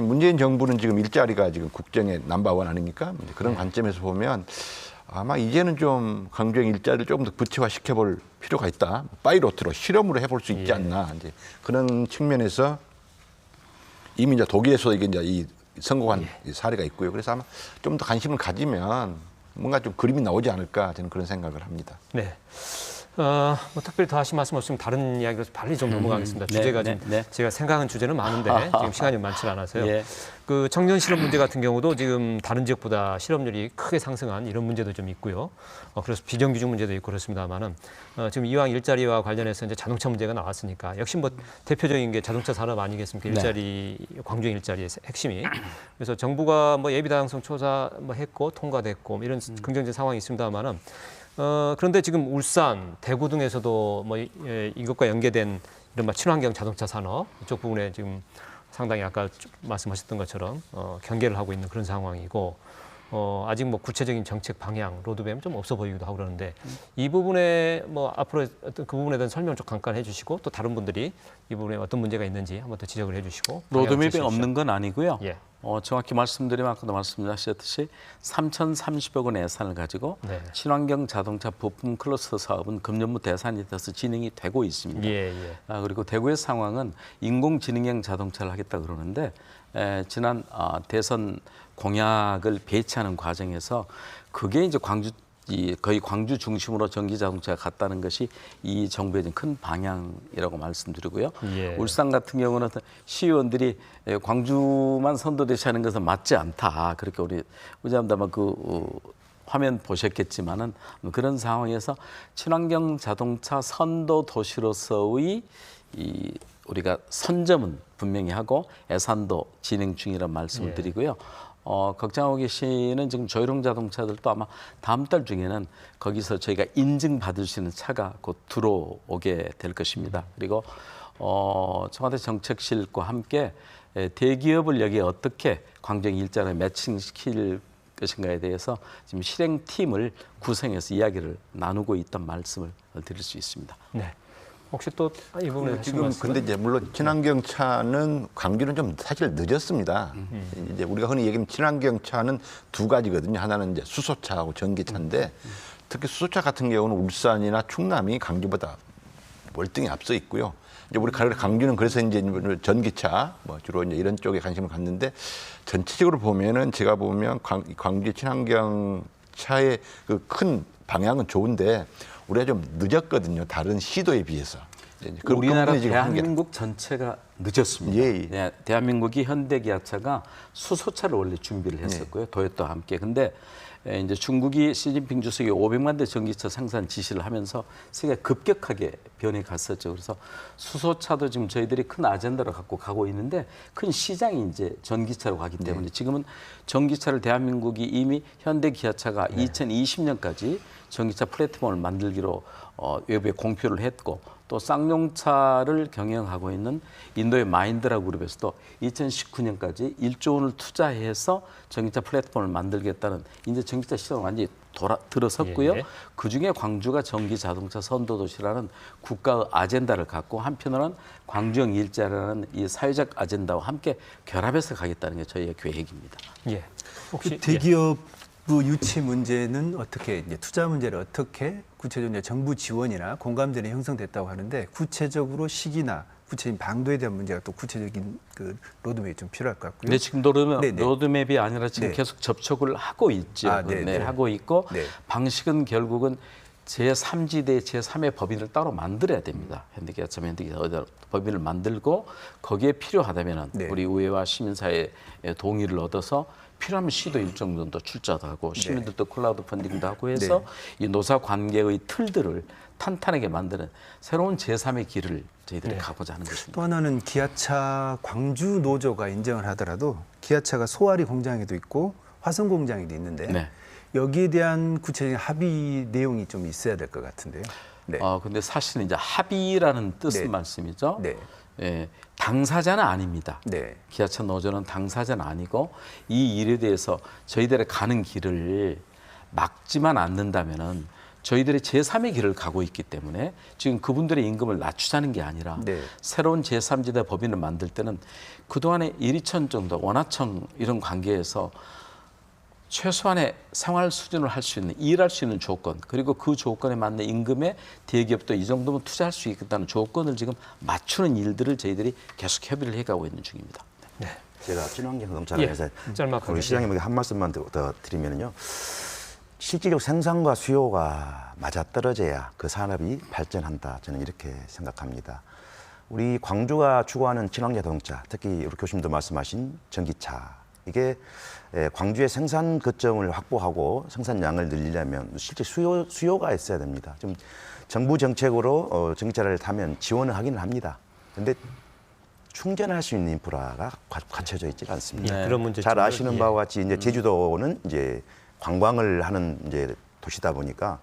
Speaker 4: 문재인 정부는 지금 일자리가 지금 국정의 넘버원 아닙니까? 그런 관점에서 보면 아마 이제는 좀 강조형 일자리를 조금 더 구체화시켜 볼 필요가 있다. 파이로트로 실험으로 해볼 수 있지 않나. 이제 그런 측면에서 이미 이제 독일에서 이게 이제 이 성공한 사례가 있고요. 그래서 아마 좀 더 관심을 가지면 뭔가 좀 그림이 나오지 않을까 저는 그런 생각을 합니다.
Speaker 1: 네. 뭐 특별히 더 하실 말씀 없으면 다른 이야기로 빨리 좀 넘어가겠습니다. 주제가 좀 제가 생각한 주제는 많은데 지금 시간이 많지 않아서요.
Speaker 2: 예.
Speaker 1: 그 청년 실업 문제 같은 경우도 지금 다른 지역보다 실업률이 크게 상승한 이런 문제도 좀 있고요. 그래서 비정규직 문제도 있고 그렇습니다만은 지금 이왕 일자리와 관련해서 이제 자동차 문제가 나왔으니까 역시 뭐 대표적인 게 자동차 산업 아니겠습니까? 일자리 광주형 일자리의 핵심이. 그래서 정부가 뭐 예비 다양성 조사 뭐 했고 통과됐고 이런 긍정적 상황이 있습니다만은. 그런데 지금 울산, 대구 등에서도 뭐 이것과 연계된 이런 친환경 자동차 산업 이쪽 부분에 지금 상당히 아까 말씀하셨던 것처럼 경계를 하고 있는 그런 상황이고 아직 뭐 구체적인 정책 방향, 로드맵 좀 없어 보이기도 하고 그러는데 이 부분에 뭐 앞으로 어떤 그 부분에 대한 설명 좀 잠깐 해주시고 또 다른 분들이 이 부분에 어떤 문제가 있는지 한번 더 지적을 해주시고
Speaker 2: 로드맵이 없는 건 아니고요.
Speaker 1: 예.
Speaker 2: 정확히 말씀드리면 아까도 말씀하셨듯이 3,030억 원의 예산을 가지고
Speaker 1: 네.
Speaker 2: 친환경 자동차 부품 클러스터 사업은 금년부 대상이 돼서 진행이 되고 있습니다.
Speaker 1: 예, 예.
Speaker 2: 그리고 대구의 상황은 인공지능형 자동차를 하겠다 그러는데 지난 대선 공약을 배치하는 과정에서 그게 이제 거의 광주 중심으로 전기 자동차가 갔다는 것이 이 정부의 큰 방향이라고 말씀드리고요.
Speaker 1: 예.
Speaker 2: 울산 같은 경우는 시의원들이 광주만 선도대시하는 것은 맞지 않다. 그렇게 우리 의장님도 화면 보셨겠지만은 그런 상황에서 친환경 자동차 선도 도시로서의 우리가 선점은 분명히 하고 예산도 진행 중이라는 말씀을 드리고요. 걱정하고 계시는 지금 조일용 자동차들도 아마 다음 달 중에는 거기서 저희가 인증받을 수 있는 차가 곧 들어오게 될 것입니다. 그리고 청와대 정책실과 함께 대기업을 여기에 어떻게 광주형 일자리에 매칭시킬 것인가에 대해서 지금 실행팀을 구성해서 이야기를 나누고 있던 말씀을 드릴 수 있습니다.
Speaker 1: 네. 혹시 또 이 부분에
Speaker 4: 지금 근데 이제 물론 친환경 차는 광주는 좀 사실 늦었습니다. 이제 우리가 흔히 얘기하는 친환경 차는 두 가지거든요. 하나는 이제 수소차하고 전기차인데 특히 수소차 같은 경우는 울산이나 충남이 광주보다 월등히 앞서 있고요. 이제 우리 광주는 그래서 이제 전기차 뭐 주로 이제 이런 쪽에 관심을 갖는데 전체적으로 보면은 제가 보면 광주 친환경 차의 그 큰 방향은 좋은데 우리가 좀 늦었거든요. 다른 시도에 비해서.
Speaker 2: 우리나라 대한민국 전체가 늦었습니다. 네, 대한민국이 현대기아차가 수소차를 원래 준비를 했었고요. 도요타와 함께. 근데 이제 중국이 시진핑 주석이 500만 대 전기차 생산 지시를 하면서 세계가 급격하게 변해 갔었죠. 그래서 수소차도 지금 저희들이 큰 아젠다로 갖고 가고 있는데 큰 시장이 이제 전기차로 가기 때문에 지금은 전기차를 대한민국이 이미 현대기아차가 2020년까지 전기차 플랫폼을 만들기로 외부에 공표를 했고 또 쌍용차를 경영하고 있는 인도의 마인드라 그룹에서도 2019년까지 1조 원을 투자해서 전기차 플랫폼을 만들겠다는 이제 전기차 시장을 완전히 들어섰고요. 그중에 광주가 전기 자동차 선도 도시라는 국가의 아젠다를 갖고 한편으로는 광주형 일자리라는 이 사회적 아젠다와 함께 결합해서 가겠다는 게 저희의 계획입니다.
Speaker 1: 예. 혹시
Speaker 5: 대기업 유치 문제는 어떻게 이제 투자 문제를 어떻게 구체적으로 정부 지원이나 공감대는 형성됐다고 하는데 구체적으로 시기나 구체적인 방도에 대한 문제가 또 구체적인 그 로드맵이 좀 필요할 것 같고요.
Speaker 2: 근데 지금
Speaker 5: 네네.
Speaker 2: 로드맵이 아니라 지금
Speaker 5: 네.
Speaker 2: 계속 접촉을 하고 있죠.
Speaker 5: 아, 네네.
Speaker 2: 하고 있고
Speaker 5: 네.
Speaker 2: 방식은 결국은 제3지대 제3의 법인을 따로 만들어야 됩니다. 현대기아차면 현대기아 법인을 만들고 거기에 필요하다면은
Speaker 5: 네.
Speaker 2: 우리 의회와 시민사회의 동의를 얻어서 필요하면 시도 일정 정도 출자도 하고 시민들도 클라우드 펀딩도 하고 해서 이 노사 관계의 틀들을 탄탄하게 만드는 새로운 제3의 길을 저희들이 가고자 하는 것입니다.
Speaker 5: 또 하나는 기아차 광주 노조가 인정을 하더라도 기아차가 소아리 공장에도 있고 화성 공장에도 있는데
Speaker 2: 네.
Speaker 5: 여기에 대한 구체적인 합의 내용이 좀 있어야 될 것 같은데요. 네.
Speaker 2: 근데 사실은 이제 합의라는 뜻은
Speaker 5: 네.
Speaker 2: 말씀이죠.
Speaker 5: 네.
Speaker 2: 예, 당사자는 아닙니다.
Speaker 5: 네.
Speaker 2: 기아차 노조는 당사자는 아니고 이 일에 대해서 저희들의 가는 길을 막지만 않는다면은 저희들이 제3의 길을 가고 있기 때문에 지금 그분들의 임금을 낮추자는 게 아니라
Speaker 5: 네.
Speaker 2: 새로운 제3지대 법인을 만들 때는 그동안에 일이천 정도 원하청 이런 관계에서 최소한의 생활 수준을 할 수 있는 일할 수 있는 조건 그리고 그 조건에 맞는 임금에 대기업도 이 정도면 투자할 수 있겠다는 조건을 지금 맞추는 일들을 저희들이 계속 협의를 해가고 있는 중입니다.
Speaker 3: 제가 친환경 자동차를 해서
Speaker 1: 짤막하게.
Speaker 3: 우리 시장님에게 한 말씀만 더 드리면요. 실질적 생산과 수요가 맞아떨어져야 그 산업이 발전한다. 저는 이렇게 생각합니다. 우리 광주가 추구하는 친환경 자동차, 특히 우리 교수님도 말씀하신 전기차, 이게 광주의 생산 거점을 확보하고 생산량을 늘리려면 실제 수요가 있어야 됩니다. 좀 정부 정책으로 전기차를 타면 지원을 하기는 합니다. 그런데 충전할 수 있는 인프라가 갖춰져 있지가 않습니다.
Speaker 1: 그런 문제
Speaker 3: 잘 아시는 바와 같이 이제 제주도는 이제 관광을 하는 이제 도시다 보니까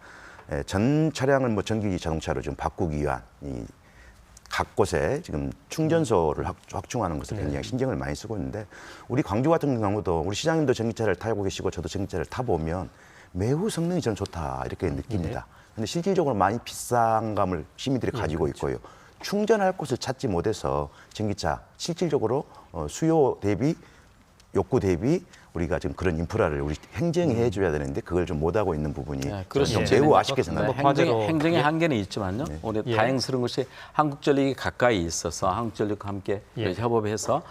Speaker 3: 전 차량을 뭐 전기 자동차로 좀 바꾸기 위한 이 각 곳에 지금 충전소를 확충하는 것을 굉장히 신경을 많이 쓰고 있는데 우리 광주 같은 경우도 우리 시장님도 전기차를 타고 계시고 저도 전기차를 타보면 매우 성능이 저는 좋다 이렇게 느낍니다. 근데 실질적으로 많이 비싼 감을 시민들이 가지고 있고요. 충전할 곳을 찾지 못해서 전기차 실질적으로 수요 대비 욕구 대비 우리가 지금 그런 인프라를 우리 행정이 해줘야 되는데 그걸 좀 못하고 있는 부분이 저는 좀 매우 아쉽게 생각합니다.
Speaker 2: 행정의 한계는 있지만요. 우리 다행스러운 것이 한국전력이 가까이 있어서 한국전력과 함께 협업해서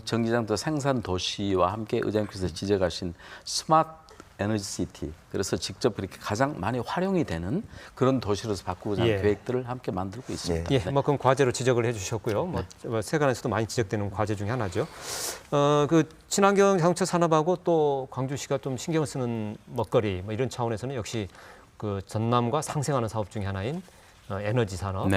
Speaker 2: 전기장도 생산 도시와 함께 의장님께서 지적하신 스마트 에너지 시티, 그래서 직접 이렇게 가장 많이 활용이 되는 그런 도시로서 바꾸고자 하는 계획들을 함께 만들고 있습니다.
Speaker 1: 뭐 그건 과제로 지적을 해주셨고요. 뭐 세간에서도 많이 지적되는 과제 중에 하나죠. 그 친환경 자동차 산업하고 또 광주시가 좀 신경을 쓰는 먹거리 뭐 이런 차원에서는 역시 그 전남과 상생하는 사업 중에 하나인 에너지 산업,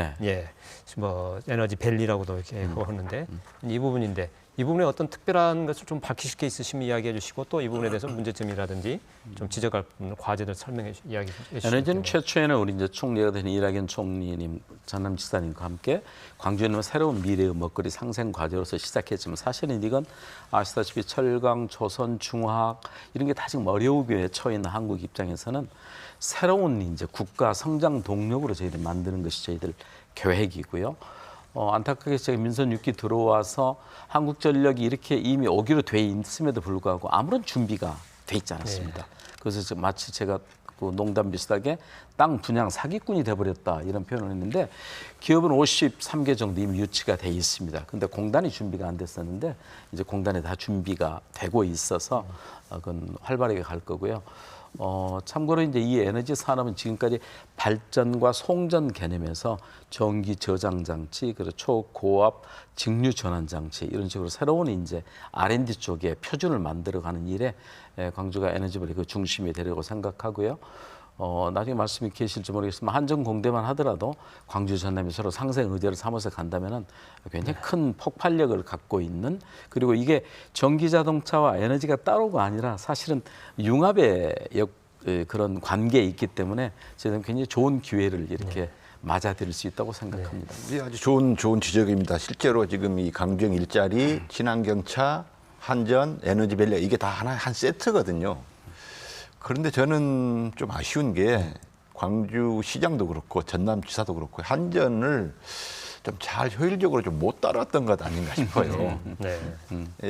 Speaker 1: 뭐 에너지 밸리라고도 이렇게 하는데 이 부분인데. 이 부분에 어떤 특별한 것을 좀 밝히실 게 있으시면 이야기해 주시고 또 이 부분에 대해서 문제점이라든지 좀 지적할 과제들 설명해 이야기해 주시죠.
Speaker 2: 에너지는 최초에는 우리 이제 총리가 된 이낙연 총리님, 전남지사님과 함께 광주에는 새로운 미래의 먹거리 상생 과제로서 시작했지만 사실은 이건 아시다시피 철강, 조선, 중화학 이런 게 다 지금 어려움에 처해 있는 한국 입장에서는 새로운 이제 국가 성장 동력으로 저희들 만드는 것이 저희들 계획이고요. 안타깝게 제가 민선 6기 들어와서 한국전력이 이렇게 이미 오기로 돼 있음에도 불구하고 아무런 준비가 돼 있지 않았습니다. 그래서 마치 제가 그 농담 비슷하게 땅 분양 사기꾼이 돼버렸다 이런 표현을 했는데 기업은 53개 정도 이미 유치가 돼 있습니다. 근데 공단이 준비가 안 됐었는데 이제 공단에 다 준비가 되고 있어서 그건 활발하게 갈 거고요. 참고로 이제 이 에너지 산업은 지금까지 발전과 송전 개념에서 전기 저장 장치, 그리고 초고압 직류 전환 장치 이런 식으로 새로운 이제 R&D 쪽에 표준을 만들어가는 일에 광주가 에너지벌이 그 중심이 되려고 생각하고요. 나중에 말씀이 계실지 모르겠지만 한전공대만 하더라도 광주 전남이 서로 상생 의제를 삼아서 간다면은 굉장히 큰 폭발력을 갖고 있는 그리고 이게 전기 자동차와 에너지가 따로가 아니라 사실은 융합의 그런 관계에 있기 때문에 저는 굉장히 좋은 기회를 이렇게 맞아들일 수 있다고 생각합니다.
Speaker 4: 아주 좋은 지적입니다. 실제로 지금 이 강경 일자리, 친환경차, 한전, 에너지밸리 이게 다 하나 한 세트거든요. 그런데 저는 좀 아쉬운 게 광주시장도 그렇고 전남지사도 그렇고 한전을 좀 잘 효율적으로 좀 못 따랐던 것 아닌가 싶어요.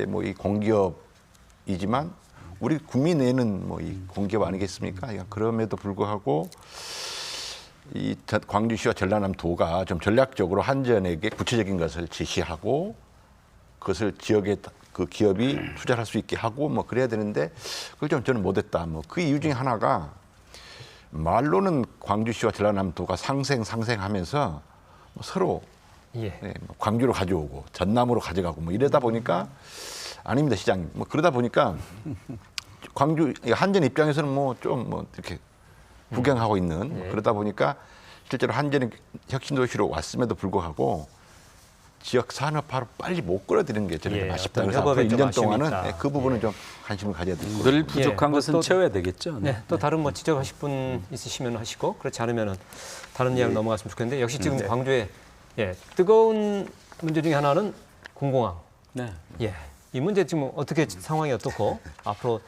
Speaker 4: 뭐 이 공기업이지만 우리 국민에는 뭐 이 공기업 아니겠습니까? 그럼에도 불구하고 광주시와 전라남도가 좀 전략적으로 한전에게 구체적인 것을 제시하고 그것을 지역에 그 기업이 투자할 수 있게 하고 뭐 그래야 되는데 그걸 좀 저는 못했다. 뭐 그 이유 중에 하나가 말로는 광주시와 전라남도가 상생하면서 뭐 서로
Speaker 1: 예.
Speaker 4: 네, 뭐 광주로 가져오고 전남으로 가져가고 뭐 이러다 보니까 아닙니다 시장님. 뭐 그러다 보니까 광주 한전 입장에서는 뭐 좀 뭐 이렇게 구경하고 있는 뭐 그러다 보니까 실제로 한전이 혁신도시로 왔음에도 불구하고 지역 산업화로 빨리 못 끌어들이는 게 저는 좀 아쉽다. 그래서 앞으로
Speaker 1: 협업에 좀
Speaker 4: 1년
Speaker 1: 아쉬움이
Speaker 4: 동안은
Speaker 1: 있다.
Speaker 4: 네, 그 부분은 좀 관심을 가져야 될 거예요.
Speaker 2: 늘 부족한
Speaker 1: 예,
Speaker 2: 것은
Speaker 1: 또-
Speaker 2: 채워야 되겠죠.
Speaker 1: 네, 또 다른 뭐 지적하실 분 있으시면 하시고 그렇지 않으면은 다른 이야기로 넘어갔으면 좋겠는데 역시 지금 광주에 뜨거운 문제 중에 하나는 공공항.
Speaker 2: 네.
Speaker 1: 예. 이 문제 지금 어떻게 상황이 어떻고 앞으로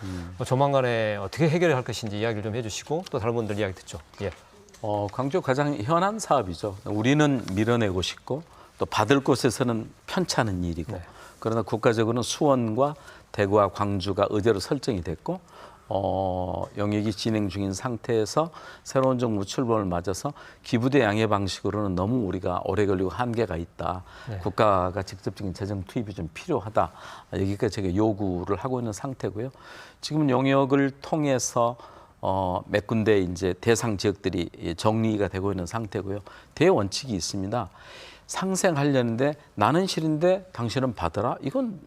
Speaker 1: 조만간에 어떻게 해결을 할 것인지 이야기를 좀 해주시고 또 다른 분들 이야기 듣죠. 예.
Speaker 2: 광주 가장 현안 사업이죠. 우리는 밀어내고 싶고 또 받을 곳에서는 편찮은 일이고 그러나 국가적으로는 수원과 대구와 광주가 의제로 설정이 됐고 영역이 진행 중인 상태에서 새로운 정부 출범을 맞아서 기부대 양해 방식으로는 너무 우리가 오래 걸리고 한계가 있다. 국가가 직접적인 재정 투입이 좀 필요하다. 여기까지 제가 요구를 하고 있는 상태고요. 지금 영역을 통해서 몇 군데 이제 대상 지역들이 정리가 되고 있는 상태고요. 대원칙이 있습니다. 상생하려는데 나는 싫은데 당신은 받아라. 이건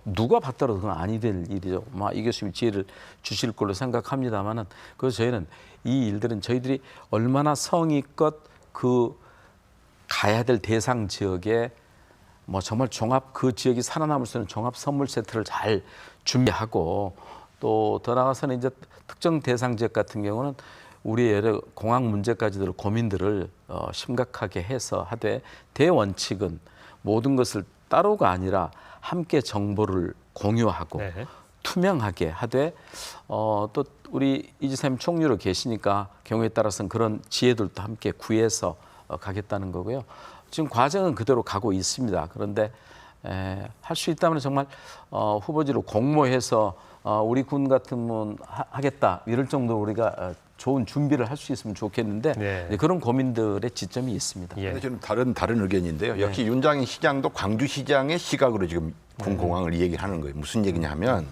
Speaker 2: 누가 받더라도 그건 아니 될 일이죠. 이 교수님이 지혜를 주실 걸로 생각합니다만은 그래서 저희는 이 일들은 저희들이 얼마나 성의껏 그 가야 될 대상 지역에 뭐 정말 종합 그 지역이 살아남을 수 있는 종합 선물 세트를 잘 준비하고 또 더 나아가서는 이제 특정 대상 지역 같은 경우는 우리의 여러 공항 문제까지도 고민들을 심각하게 해서 하되 대원칙은 모든 것을 따로가 아니라 함께 정보를 공유하고
Speaker 1: 네.
Speaker 2: 투명하게 하되 또 우리 이지사님 총리로 계시니까 경우에 따라서는 그런 지혜들도 함께 구해서 가겠다는 거고요. 지금 과정은 그대로 가고 있습니다. 그런데 할 수 있다면 정말 후보지로 공모해서 우리 군 같으면 하겠다 이럴 정도로 우리가 좋은 준비를 할 수 있으면 좋겠는데
Speaker 1: 네.
Speaker 2: 그런 고민들의 지점이 있습니다.
Speaker 1: 예.
Speaker 4: 근데 저는 다른 의견인데요. 역시 윤장희 시장도 광주시장의 시각으로 지금 군공항을 얘기하는 거예요. 무슨 얘기냐 하면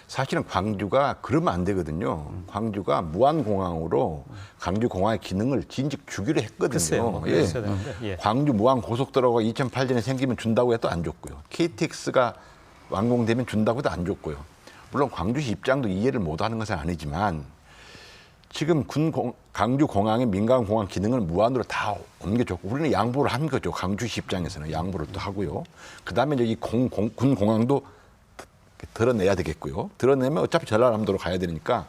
Speaker 4: 사실은 광주가 그러면 안 되거든요. 광주가 무한공항으로 광주공항의 기능을 진즉 주기로 했거든요.
Speaker 1: 글쎄요. 뭐 그랬어야 되는데. 예.
Speaker 4: 광주 무한고속도로가 2008년에 생기면 준다고 해도 안 줬고요. KTX가 완공되면 준다고 해도 안 줬고요. 물론 광주시 입장도 이해를 못하는 것은 아니지만 지금 광주공항의 민간공항 기능을 무한으로 다 옮겨줬고 우리는 양보를 한 거죠. 광주시 입장에서는 양보를 또 하고요. 그다음에 여기 군공항도 드러내야 되겠고요. 드러내면 어차피 전라남도로 가야 되니까.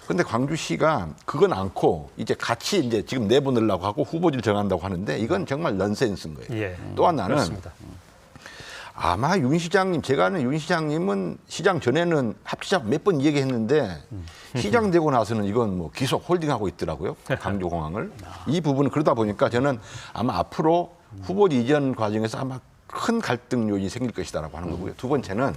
Speaker 4: 근데 광주시가 그건 않고 이제 같이 이제 지금 내보내려고 하고 후보지를 정한다고 하는데 이건 정말 넌센스인 거예요.
Speaker 1: 예.
Speaker 4: 또 하나는
Speaker 1: 그렇습니다.
Speaker 4: 아마 윤 시장님, 제가 아는 윤 시장님은 시장 전에는 합치자 몇 번 얘기했는데 시장 되고 나서는 이건 뭐 계속 홀딩하고 있더라고요. 광주공항을. 이 부분은 그러다 보니까 저는 아마 앞으로 후보지 이전 과정에서 아마 큰 갈등 요인이 생길 것이다라고 하는 거고요. 두 번째는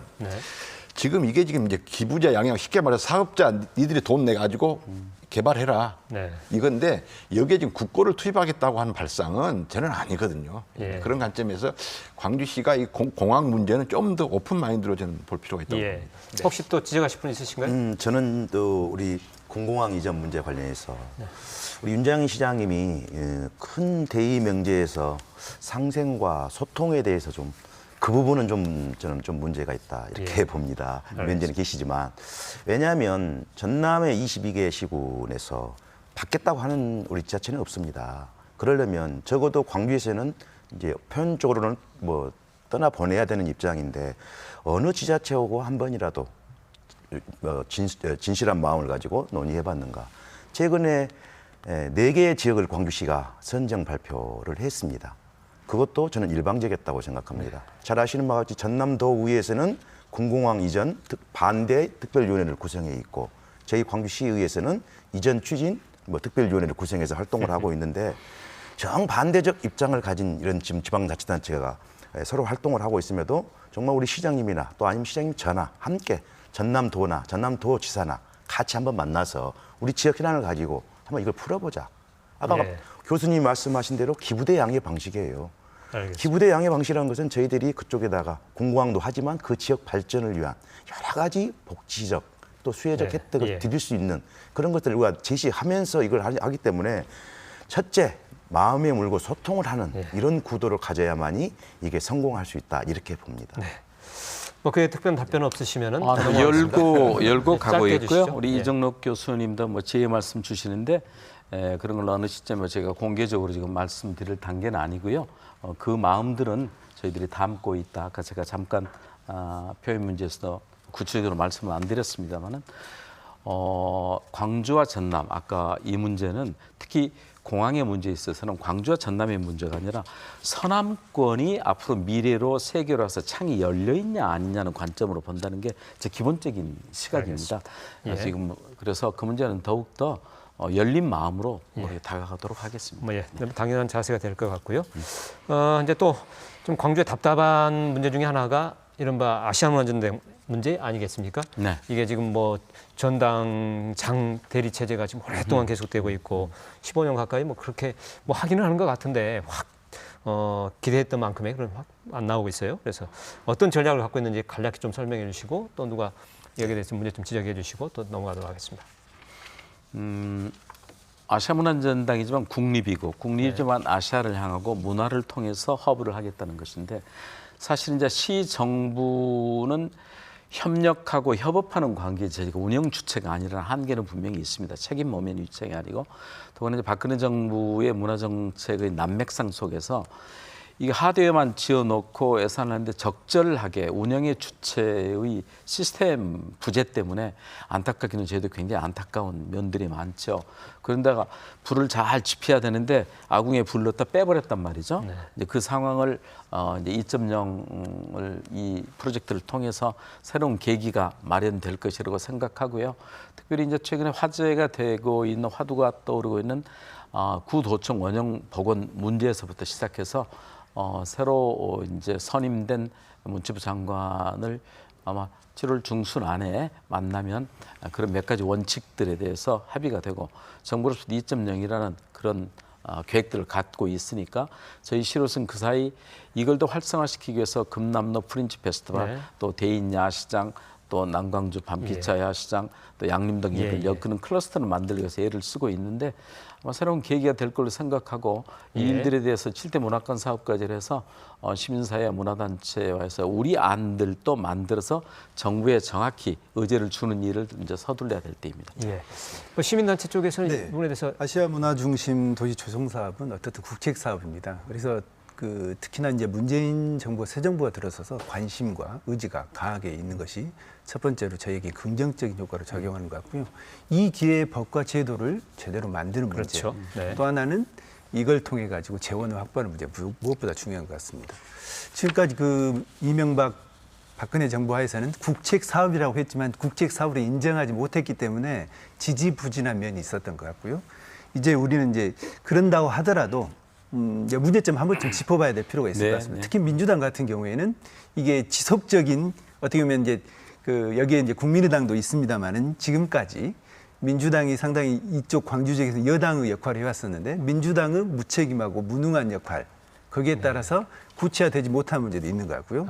Speaker 4: 지금 이게 지금 이제 기부자 양형 쉽게 말해서 사업자 니들이 돈 내 가지고 개발해라.
Speaker 1: 네.
Speaker 4: 이건데 여기에 지금 국고를 투입하겠다고 하는 발상은 저는 아니거든요.
Speaker 1: 예.
Speaker 4: 그런 관점에서 광주시가 이 공항 문제는 좀 더 오픈 마인드로 저는 볼 필요가 있다고
Speaker 1: 예.
Speaker 4: 봅니다.
Speaker 1: 혹시 또 지적하실 분 있으신가요?
Speaker 3: 저는 또 우리 공공항 이전 문제 관련해서 우리 윤장희 시장님이 큰 대의 명제에서 상생과 소통에 대해서 좀 그 부분은 좀 저는 좀 문제가 있다 이렇게 봅니다. 면제는 계시지만 왜냐하면 전남의 22개 시군에서 받겠다고 하는 우리 지자체는 없습니다. 그러려면 적어도 광주에서는 이제 표현적으로는 뭐 떠나 보내야 되는 입장인데 어느 지자체하고 한 번이라도 진실한 마음을 가지고 논의해봤는가? 최근에 4개의 지역을 광주시가 선정 발표를 했습니다. 그것도 저는 일방적이었다고 생각합니다. 잘 아시는 바와 같이 전남도의회에서는 군공항 이전 반대 특별위원회를 구성해 있고 저희 광주시의회에서는 이전 추진 특별위원회를 구성해서 활동을 하고 있는데 정반대적 입장을 가진 이런 지금 지방자치단체가 서로 활동을 하고 있음에도 정말 우리 시장님이나 또 아니면 시장님 저나 함께 전남도나 전남도지사나 같이 한번 만나서 우리 지역 현안을 가지고 한번 이걸 풀어보자. 아까
Speaker 1: 예.
Speaker 3: 교수님 말씀하신 대로 기부대 양의 방식이에요.
Speaker 1: 알겠습니다.
Speaker 3: 기부대 양의 방식이라는 것은 저희들이 그쪽에다가 공부왕도 하지만 그 지역 발전을 위한 여러 가지 복지적 또 수혜적
Speaker 1: 네.
Speaker 3: 혜택을
Speaker 1: 예.
Speaker 3: 드릴 수 있는 그런 것들을 우리가 제시하면서 이걸 하기 때문에 첫째, 마음에 물고 소통을 하는
Speaker 1: 예.
Speaker 3: 이런 구도를 가져야만이 이게 성공할 수 있다 이렇게 봅니다.
Speaker 1: 뭐 그에 특별한 답변 없으시면은
Speaker 2: 아, 네, 열고 가고
Speaker 1: 짧게
Speaker 2: 있고요.
Speaker 1: 해주시죠.
Speaker 2: 우리
Speaker 1: 예.
Speaker 2: 이정록 교수님도 뭐 제 말씀 주시는데 그런 걸 어느 시점에 제가 공개적으로 지금 말씀드릴 단계는 아니고요. 그 마음들은 저희들이 담고 있다. 아까 제가 잠깐 표현 문제에서 구체적으로 말씀을 안 드렸습니다만은 광주와 전남 아까 이 문제는 특히 공항의 문제에 있어서는 광주와 전남의 문제가 아니라 서남권이 앞으로 미래로 세계로 와서 창이 열려 있냐 아니냐는 관점으로 본다는 게 제 기본적인 시각입니다.
Speaker 1: 예.
Speaker 2: 지금 그래서 그 문제는 더욱 더 열린 마음으로 다가가도록 하겠습니다.
Speaker 1: 뭐 예, 당연한 자세가 될 것 같고요. 이제 또 좀 광주의 답답한 문제 중에 하나가 이른바 아시아문화전당 문제 아니겠습니까?
Speaker 2: 네.
Speaker 1: 이게 지금 뭐 전당 장 대리 체제가 지금 오랫동안 계속되고 있고 15년 가까이 뭐 그렇게 뭐 하기는 하는 것 같은데 확 기대했던 만큼의 그런 확 안 나오고 있어요. 그래서 어떤 전략을 갖고 있는지 간략히 좀 설명해 주시고 또 누가 여기에 대해서 문제 좀 지적해 주시고 또 넘어가도록 하겠습니다.
Speaker 2: 아시아문화전당이지만 국립이지만 아시아를 향하고 문화를 통해서 허브를 하겠다는 것인데 사실 이제 시 정부는 협력하고 협업하는 관계 제가 운영 주체가 아니라는 한계는 분명히 있습니다. 책임 모면 유책이 아니고 더구나 이제 박근혜 정부의 문화 정책의 난맥상 속에서 이게 하드웨어만 지어놓고 예산을 하는데 적절하게 운영의 주체의 시스템 부재 때문에 안타깝기는 저희도 굉장히 안타까운 면들이 많죠. 그런데가 불을 잘 지펴야 되는데 아궁이에 불 넣었다 빼버렸단 말이죠.
Speaker 1: 네.
Speaker 2: 이제 그 상황을 이제 2.0을 이 프로젝트를 통해서 새로운 계기가 마련될 것이라고 생각하고요. 특별히 이제 최근에 화제가 되고 있는 화두가 떠오르고 있는 구도청 원형 복원 문제에서부터 시작해서 새로 이제 선임된 문체부 장관을 아마 7월 중순 안에 만나면 그런 몇 가지 원칙들에 대해서 합의가 되고 정부로서 2.0이라는 그런 계획들을 갖고 있으니까 저희 시로서는 그 사이 이걸 더 활성화시키기 위해서 금남로 프린지 페스티벌
Speaker 1: 네.
Speaker 2: 또 대인 야시장 또 남광주 밤기차 야시장 또 양림동 일을 엮는 클러스터를 만들기 위해서 애를 쓰고 있는데 아마 새로운 계기가 될 걸로 생각하고 이 일들에 대해서 7대 문화권 사업까지 해서 시민사회 문화단체와에서 우리 안들도 만들어서 정부에 정확히 의제를 주는 일을 이제 서둘러야 될 때입니다.
Speaker 1: 예. 그 시민단체 쪽에서는 이
Speaker 5: 네.
Speaker 1: 부분에 대해서
Speaker 5: 아시아 문화 중심 도시 조성 사업은 어떻든 국책 사업입니다. 그래서 특히나 이제 문재인 정부 새 정부가 들어서서 관심과 의지가 강하게 있는 것이 첫 번째로 저에게 긍정적인 효과를 작용하는 것 같고요. 이 기회에 법과 제도를 제대로 만드는 문제.
Speaker 1: 그렇죠. 네.
Speaker 5: 또 하나는 이걸 통해 가지고 재원을 확보하는 문제 무엇보다 중요한 것 같습니다. 지금까지 이명박 박근혜 정부 하에서는 국책 사업이라고 했지만 국책 사업으로 인정하지 못했기 때문에 지지부진한 면이 있었던 것 같고요. 이제 우리는 이제 그런다고 하더라도 이제 문제점 한 번쯤 짚어봐야 될 필요가 있을 것 같습니다. 특히 민주당 같은 경우에는 이게 지속적인 어떻게 보면 이제 여기에 이제 국민의당도 있습니다만은 지금까지 민주당이 상당히 이쪽 광주 지역에서 여당의 역할을 해왔었는데 민주당의 무책임하고 무능한 역할 거기에 따라서 구체화되지 못한 문제도 있는 것 같고요.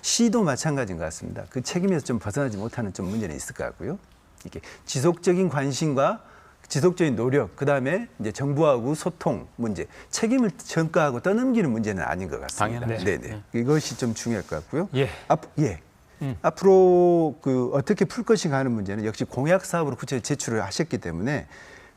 Speaker 5: 시도 마찬가지인 것 같습니다. 그 책임에서 좀 벗어나지 못하는 좀 문제는 있을 것 같고요. 이게 지속적인 관심과 지속적인 노력, 그 다음에 이제 정부하고 소통 문제, 책임을 전가하고 떠넘기는 문제는 아닌 것 같습니다.
Speaker 2: 당연하죠.
Speaker 5: 네네. 이것이 좀 중요할 것 같고요.
Speaker 1: 예.
Speaker 5: 앞으로 어떻게 풀 것인가 하는 문제는 역시 공약 사업으로 구체적으로 제출을 하셨기 때문에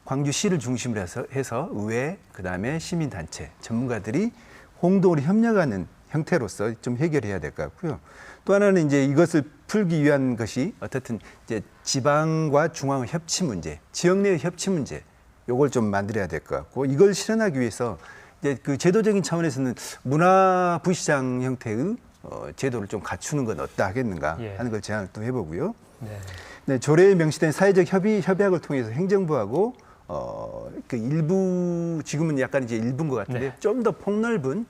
Speaker 5: 광주시를 중심으로 해서 의회, 그 다음에 시민단체, 전문가들이 공동으로 협력하는 형태로서 좀 해결해야 될 것 같고요. 또 하나는 이제 이것을 풀기 위한 것이 어떻든 이제 지방과 중앙의 협치 문제, 지역 내의 협치 문제, 요걸 좀 만들어야 될 것 같고 이걸 실현하기 위해서 이제 제도적인 차원에서는 문화부시장 형태의 제도를 좀 갖추는 건 어떠 하겠는가 하는 걸 제안을 또 해보고요. 네, 조례에 명시된 사회적 협약을 통해서 행정부하고 일부 지금은 약간 이제 일부인 것 같은데 좀 더 폭넓은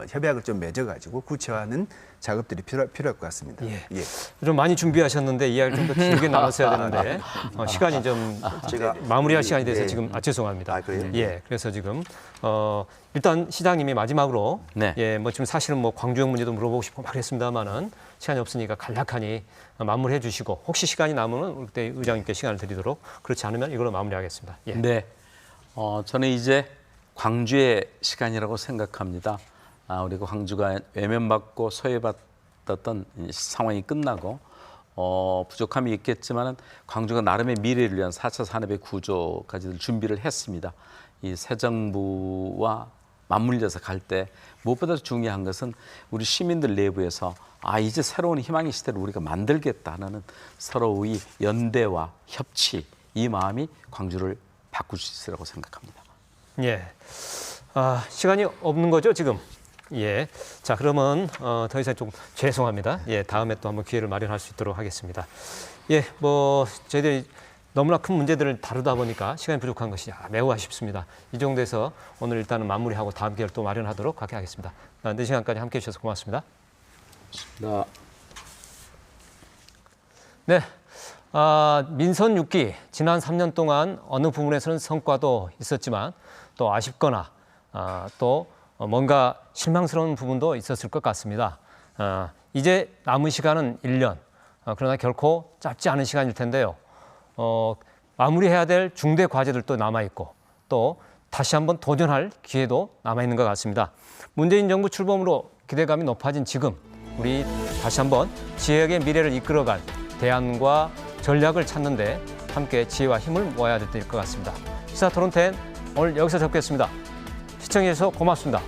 Speaker 5: 협약을 좀 맺어가지고 구체화하는 작업들이 필요할 것 같습니다.
Speaker 1: 예.
Speaker 5: 예.
Speaker 1: 좀 많이 준비하셨는데 이야기를 좀 더 길게 나눴어야 되는데 시간이 좀
Speaker 3: 제가-
Speaker 1: 마무리할 시간이 돼서
Speaker 3: 네.
Speaker 1: 지금 죄송합니다.
Speaker 3: 아, 그래요?
Speaker 1: 예, 그래서 지금 일단 시장님이 마지막으로
Speaker 2: 네.
Speaker 1: 예, 뭐 지금 사실은 뭐 광주형 문제도 물어보고 싶고 막 했습니다만은 시간이 없으니까 간략하니 마무리해 주시고 혹시 시간이 남으면 그때 의장님께 시간을 드리도록 그렇지 않으면 이걸로 마무리하겠습니다. 예.
Speaker 2: 네, 저는 이제 광주의 시간이라고 생각합니다. 우리가 광주가 외면받고 소외받았던 이 상황이 끝나고 부족함이 있겠지만은 광주가 나름의 미래를 위한 4차 산업의 구조까지 준비를 했습니다. 이 새 정부와 맞물려서 갈 때 무엇보다 중요한 것은 우리 시민들 내부에서 이제 새로운 희망의 시대를 우리가 만들겠다는 서로의 연대와 협치, 이 마음이 광주를 바꿀 수 있으라고 생각합니다.
Speaker 1: 예. 시간이 없는 거죠, 지금? 예. 자, 그러면 더 이상 좀 죄송합니다. 예, 다음에 또 한번 기회를 마련할 수 있도록 하겠습니다. 예, 뭐 저희들이 너무나 큰 문제들을 다루다 보니까 시간이 부족한 것이 매우 아쉽습니다. 이 정도에서 오늘 일단은 마무리하고 다음 기회를 또 마련하도록 그렇게 하겠습니다. 늦은 시간까지 함께해 주셔서 고맙습니다. 네. 민선 6기 지난 3년 동안 어느 부분에서는 성과도 있었지만 또 아쉽거나 또 뭔가 실망스러운 부분도 있었을 것 같습니다. 이제 남은 시간은 1년. 그러나 결코 짧지 않은 시간일 텐데요. 마무리해야 될 중대 과제들도 남아있고 또 다시 한번 도전할 기회도 남아있는 것 같습니다. 문재인 정부 출범으로 기대감이 높아진 지금 우리 다시 한번 지역의 미래를 이끌어갈 대안과 전략을 찾는 데 함께 지혜와 힘을 모아야 될 것 같습니다. 시사토론10 오늘 여기서 접겠습니다. 시청해 주셔서 고맙습니다.